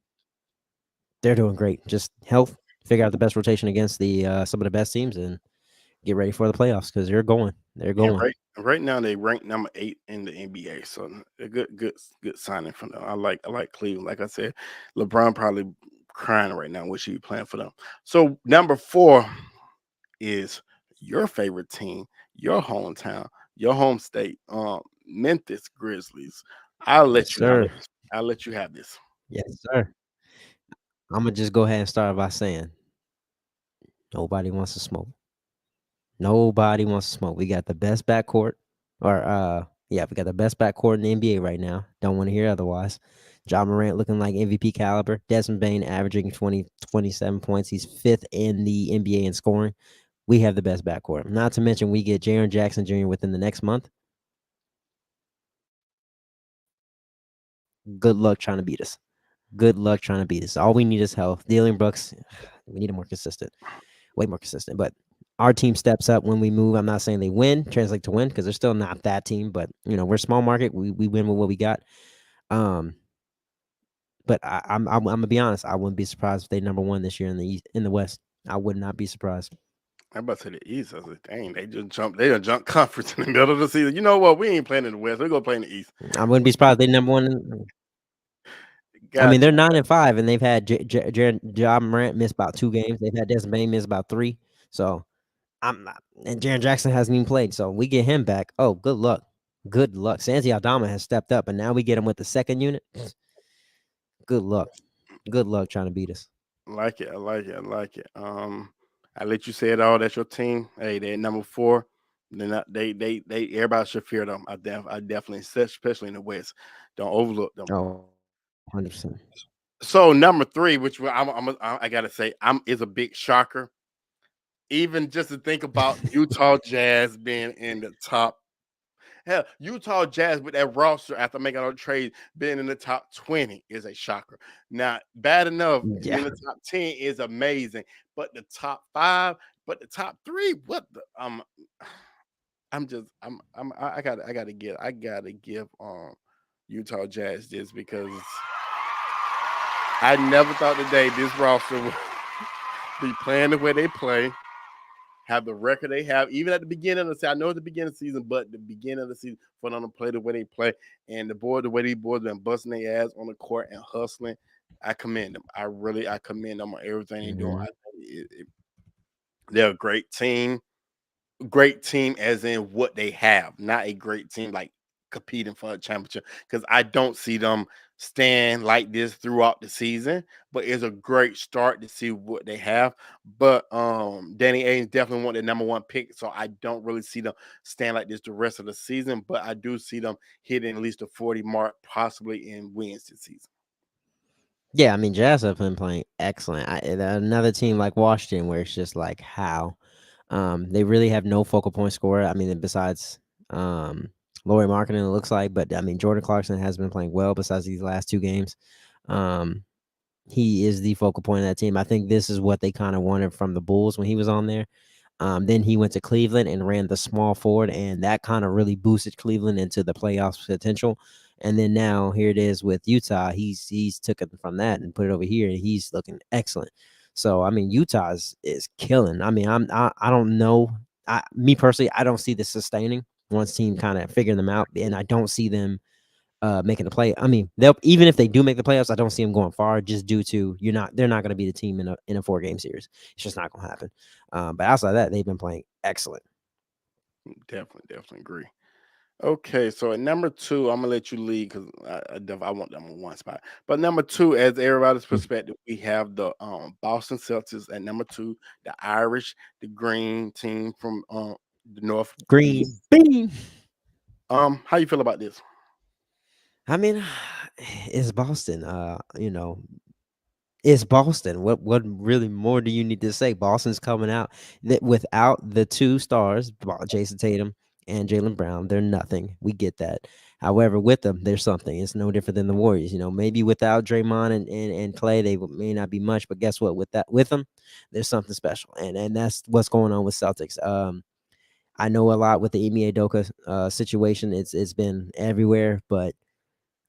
they're doing great. Just health, figure out the best rotation against the some of the best teams, and get ready for the playoffs because they're going. They're Yeah, going. right now they rank number 8 in the NBA, so a good signing from them. I like Cleveland. Like I said, LeBron probably crying right now, wish he was playing for them. So number 4 is your favorite team, your hometown, your home state, Memphis Grizzlies. I'll Yes, let you have sir. this. I'll let you have this. Yes, sir. I'm gonna just go ahead and start by saying nobody wants to smoke. Nobody wants to smoke. We got the best backcourt, or yeah, we got the best backcourt in the NBA right now. Don't want to hear otherwise. John Morant looking like MVP caliber. Desmond Bain averaging 27 points. He's fifth in the NBA in scoring. We have the best backcourt. Not to mention we get Jaren Jackson Jr. within the next month. Good luck trying to beat us. Good luck trying to beat us. All we need is health. Dylan Brooks, we need him more consistent, way more consistent. But our team steps up when we move. I'm not saying they win, translate to win, because they're still not that team. But we're small market. We win with what we got. Um, but I'm gonna be honest. I wouldn't be surprised if they number one this year in the East, in the West. I would not be surprised. I'm about to say the East. I said, dang, they just jump conference in the middle of the season. You know what? We ain't playing in the West. We're gonna play in the East. I wouldn't be surprised if they number one. I mean, Got they're 9-5, and they've had Ja Morant miss about 2 games. They've had Desmond Bain miss about 3. So I'm not, and Jaren Jackson hasn't even played. So we get him back. Oh, good luck. Good luck. Santi Aldama has stepped up, and now we get him with the second unit. Good luck. Good luck trying to beat us. like it. I like it. I like it. I let you say it all. That's your team. Hey, they're number 4. They're not, they everybody should fear them. I definitely said, especially in the West. Don't overlook them. Oh, 100%. So number 3, which I gotta say, is a big shocker. Even just to think about Utah Jazz being in the top. Hell, Utah Jazz with that roster after making all the trades being in the top 20 is a shocker. Now, bad enough Yeah. in the top 10 is amazing, but the top 5, but the top 3, what the I'm just I gotta give Utah Jazz this because I never thought today this roster would be playing the way they play, have the record they have, even at the beginning of the season. I know at the beginning of the season, but the beginning of the season for them to play the way they play, and the way these boys been busting their ass on the court and hustling. I commend them. I commend them on everything they're doing. Mhm. They're a great team as in what they have, not a great team like competing for a championship. Because I don't see them stand like this throughout the season, but it's a great start to see what they have. But Danny Ainge definitely want the number 1 pick, so I don't really see them stand like this the rest of the season. But I do see them hitting at least the 40 mark, possibly in wins this season. Yeah, I mean, Jazz have been playing excellent. Another team like Washington, where it's just like how, they really have no focal point scorer. I mean, besides Laurie Marketing, it looks like, but I mean, Jordan Clarkson has been playing well besides these last 2 games. Um, he is the focal point of that team. I think this is what they kind of wanted from the Bulls when he was on there. Then he went to Cleveland and ran the small forward, and that kind of really boosted Cleveland into the playoffs potential. And then now here it is with Utah. He's took it from that and put it over here, and he's looking excellent. So I mean, Utah is killing. I mean, I don't know. Me personally, I don't see this sustaining once team kind of figuring them out, and I don't see them making the play. I mean, they'll even if they do make the playoffs, I don't see them going far just due to they're not going to be the team in a 4-game series. It's just not going to happen. But outside of that, they've been playing excellent. Definitely agree. Okay, so at number 2, I'm gonna let you lead because I want number 1 spot. But number 2, as everybody's Mm. perspective, we have the Boston Celtics at number 2, the Irish, the green team from the Green Northeast. bean. How you feel about this? I mean, it's Boston. It's Boston. What really more do you need to say? Boston's coming out that without the 2 stars, Jason Tatum and Jalen Brown, they're nothing. We get that. However, with them, there's something. It's no different than the Warriors. Maybe without Draymond and Clay, they may not be much. But guess what? With them, there's something special, and that's what's going on with Celtics. I know a lot with the Ime Udoka situation. It's been everywhere, but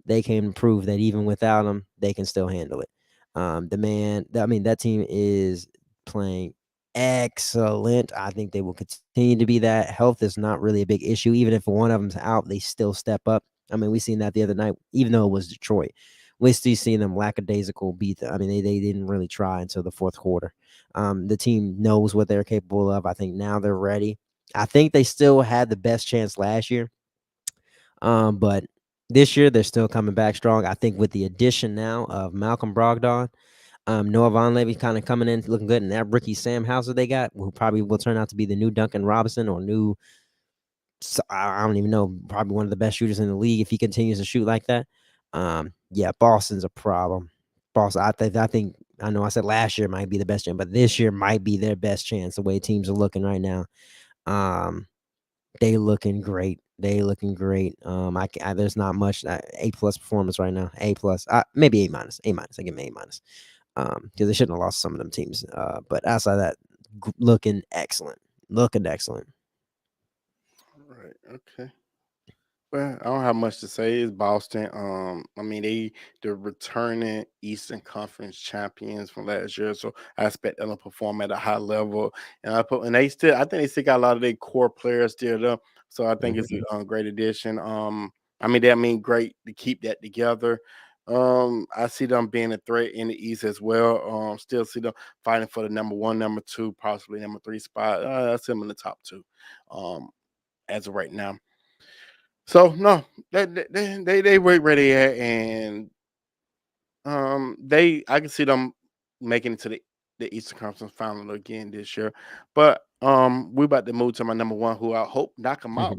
they can prove that even without him, they can still handle it. I mean, that team is playing excellent. I think they will continue to be that. Health is not really a big issue. Even if one of them's out, they still step up. I mean, we seen that the other night, even though it was Detroit. We still seen them lackadaisical beat them. I mean, they didn't really try until the fourth quarter. The team knows what they're capable of. I think now they're ready. I think they still had the best chance last year. But this year they're still coming back strong. I think with the addition now of Malcolm Brogdon, Noah Vonleh kind of coming in looking good, and that rookie Sam Hauser they got, who probably will turn out to be the new Duncan Robinson or new. I don't even know, probably one of the best shooters in the league if he continues to shoot like that. Yeah, Boston's a problem. Boston, I think I know I said last year might be the best chance, but this year might be their best chance. The way teams are looking right now. Um, they looking great. They looking great. There's not much A plus performance right now. A plus, maybe A minus. A minus. I give them A minus. Because they shouldn't have lost some of them teams. But outside of that, looking excellent. Looking excellent. Right. Okay. Well, I don't have much to say. It's Boston. I mean, the returning Eastern Conference champions from last year, so I expect them to perform at a high level. And they still, I think they still got a lot of their core players still up. So I think it's Mhm. a great addition. I mean, great to keep that together. I see them being a threat in the East as well. Still see them fighting for the number one, number two, possibly number three spot. I see them in the top two, as of right now. So no, they were ready at, and they I can see them making it to the Eastern Conference Final again this year. But we about to move to my number one, who I hope knock them out.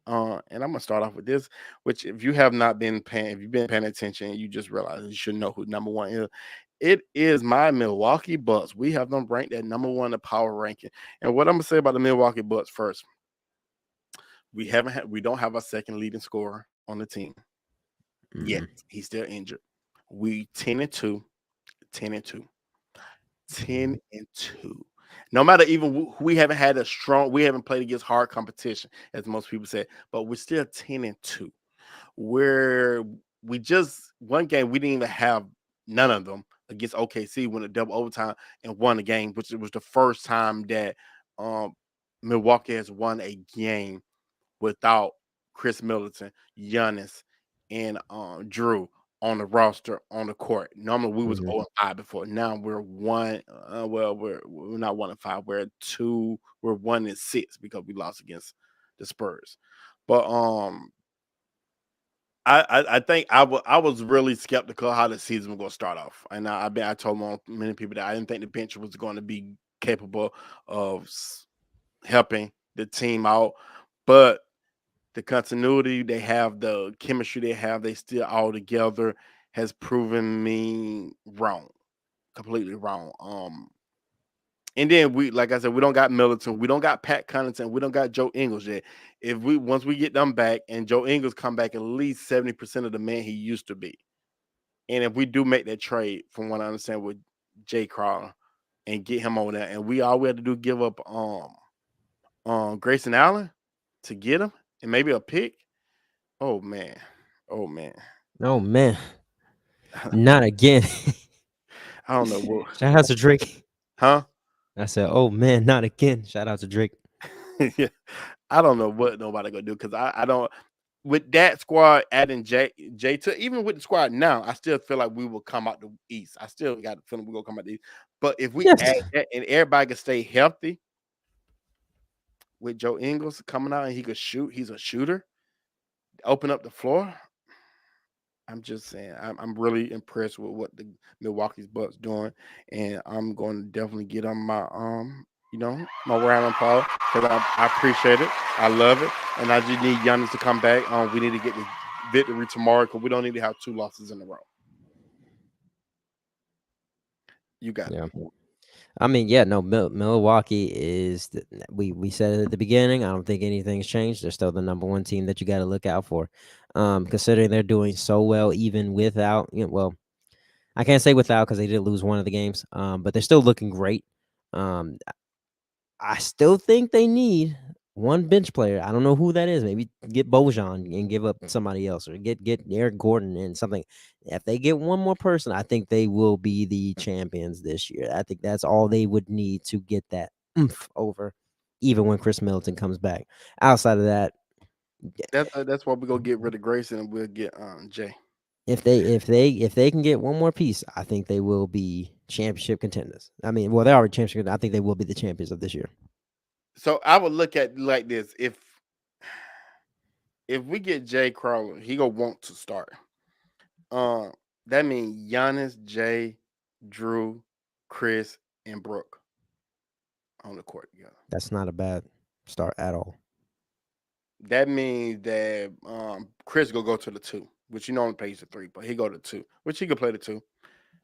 And I'm gonna start off with this, which if you have not been paying, if you've been paying attention, you just realize you should know who number one is. It is my Milwaukee Bucks. We have them ranked at number one in the power ranking. And what I'm gonna say about the Milwaukee Bucks first, we don't have a second leading scorer on the team yet. Mhm. He's still injured. We 10-2, 10-2, 10-2. No matter even we haven't had a strong, we haven't played against hard competition, as most people say, but we're still 10-2. Where we just one game we didn't even have none of them against OKC when a double overtime and won the game, which it was the first time that um Milwaukee has won a game without Chris Middleton, Giannis, and Drew on the roster on the court. Normally we was Mhm. 0-5 before. Now we're one. Well, we're not 1-5. We're two. We're 1-6 because we lost against the Spurs. But I think I was really skeptical how the season was going to start off, and I told many people that I didn't think the bench was going to be capable of helping the team out, but the continuity they have, the chemistry they have, they still all together has proven me wrong, completely wrong. And then like I said, we don't got Middleton, we don't got Pat Connaughton, we don't got Joe Ingles yet. If we once we get them back and Joe Ingles come back at least 70% of the man he used to be, and if we do make that trade, from what I understand with Jay Crowder and get him over there, and all we have to do give up Grayson Allen to get him and maybe a pick. Oh man. Oh man. Oh man, not again. I don't know what. Shout out to Drake. Huh? I said, "Oh man, not again." Shout out to Drake. Yeah. I don't know what nobody gonna do because I don't with that squad adding J to even with the squad now, I still feel like we will come out the east. I still got the feeling we're gonna come out the east. But if we add Yes. that and everybody can stay healthy with Joe Ingles coming out and he could shoot, he's a shooter, open up the floor. I'm just saying, I'm really impressed with what the Milwaukee's Bucks doing, and I'm going to definitely get on my my round of applause because I appreciate it, I love it, and I just need Giannis to come back. We need to get the victory tomorrow because we don't need to have two losses in a row. You got Yeah. it. I mean, yeah, no, Milwaukee is we said it at the beginning. I don't think anything's changed. They're still the number one team that you got to look out for. Considering they're doing so well, even without, well, I can't say without because they did lose one of the games. But they're still looking great. I still think they need one bench player. I don't know who that is. Maybe get Bojan and give up somebody else, or get Eric Gordon and something. If they get one more person, I think they will be the champions this year. I think that's all they would need to get that oomph over, even when Chris Middleton comes back. Outside of that, That's why we go get rid of Grayson and we'll get Jay. if they can get one more piece, I think they will be championship contenders. I mean, well, they're already championship. I think they will be the champions of this year. So I would look at it like this: if we get Jay Crowder, he gonna want to start. That means Giannis, Jay, Drew, Chris, and Brooke on the court together. That's not a bad start at all. That means that Chris gonna go to the 2, which only plays the 3, but he go to 2, which he could play the 2.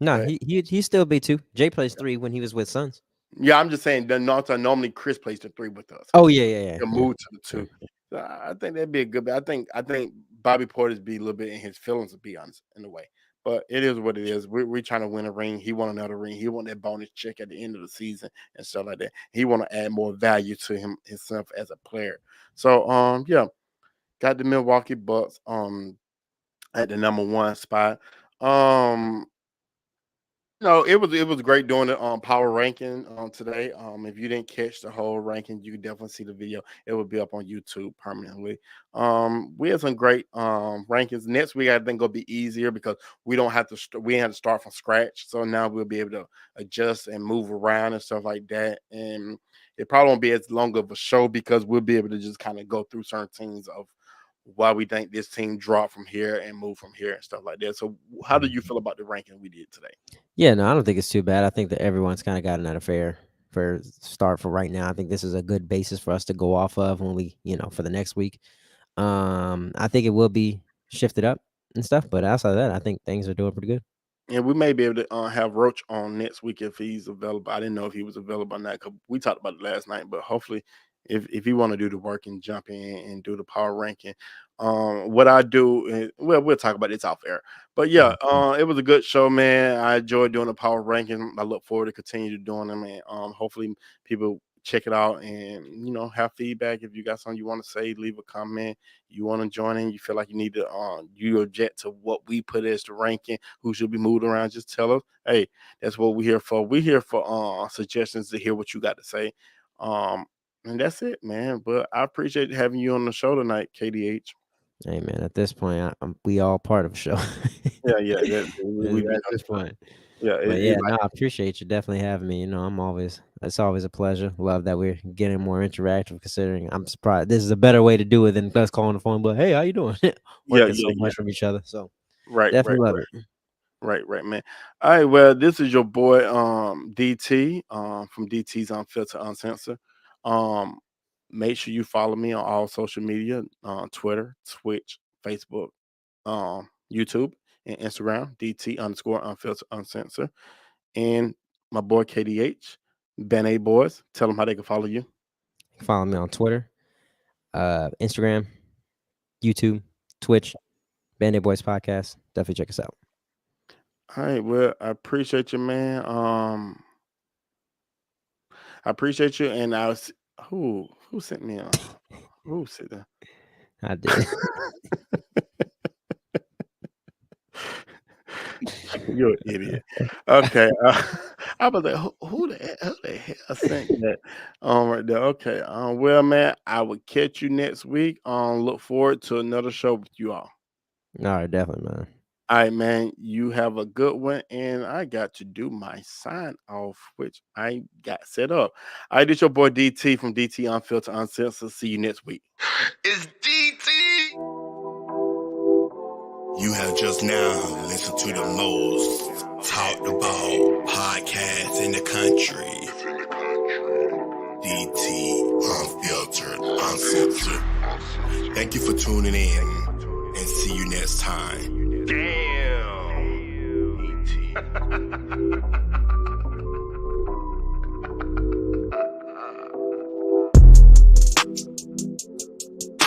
No, But he still be 2. Jay plays 3 when he was with Suns. yeah, I'm just saying that normally Chris plays the 3 with us. Oh yeah. He'll move to the 2. So I think that'd be a good. I think Bobby Porter's be a little bit in his feelings, to be honest, in a way. But it is what it is. We're trying to win a ring. He want another ring. He want that bonus check at the end of the season and stuff like that. He want to add more value to himself as a player. So yeah, got the Milwaukee Bucks at the number 1 spot. No, it was great doing it on power ranking today. If you didn't catch the whole ranking, you can definitely see the video. It will be up on YouTube permanently. We had some great rankings. Next week I think will be easier because we don't have to we had to start from scratch. So now we'll be able to adjust and move around and stuff like that. And it probably won't be as long of a show because we'll be able to just kind of go through certain things of why we think this team dropped from here and move from here and stuff like that. So how do you feel about the ranking we did today? Yeah, no, I don't think it's too bad. I think that everyone's kind of gotten at a fair start for right now. I think this is a good basis for us to go off of when we, for the next week. I think it will be shifted up and stuff, but outside of that, I think things are doing pretty good. And we may be able to have Roach on next week if he's available. I didn't know if he was available or not because we talked about it last night, but hopefully if he want to do the work and jump in and do the power ranking, what I do is, well, we'll talk about this off air. But yeah, it was a good show, man. I enjoyed doing the power ranking. I look forward to continue to doing them, and hopefully people check it out and have feedback. If you got something you want to say, leave a comment. You want to join in, you feel like you need to you object to what we put as the ranking, who should be moved around, just tell us. Hey, that's what we're here for. We're here for suggestions to hear what you got to say. And that's it, man. But I appreciate having you on the show tonight, KDH. Hey man, at this point, we all part of the show. Yeah. At this point. Yeah, But yeah, no, I appreciate you definitely having me. It's always a pleasure. Love that we're getting more interactive. Considering I'm surprised this is a better way to do it than us calling the phone. But hey, how you doing? Working so much from each other. So definitely love it. Right, man. All right, well, this is your boy DT from DT's Unfiltered Uncensored. Make sure you follow me on all social media, Twitter, Twitch, Facebook, YouTube, and Instagram, DT_Unfiltered Uncensored. And my boy KDH, Ben A Boys. Tell them how they can follow you. Follow me on Twitter, Instagram, YouTube, Twitch, Ben A Boys Podcast. Definitely check us out. All right, well, I appreciate you, man. I appreciate you, and I was who sent me who said that? I did. You're an idiot. Okay, I was like, who the hell sent that? Right there. Okay. Well, man, I will catch you next week. Look forward to another show with you all. All right, definitely, man. All right, man. You have a good one, and I got to do my sign off, which I got set up. All right, this your boy DT from DT Unfiltered Uncensored. See you next week. It's DT. You have just now listened to the most talked about podcast in the country. DT Unfiltered Uncensored. Thank you for tuning in, and see you next time. Damn.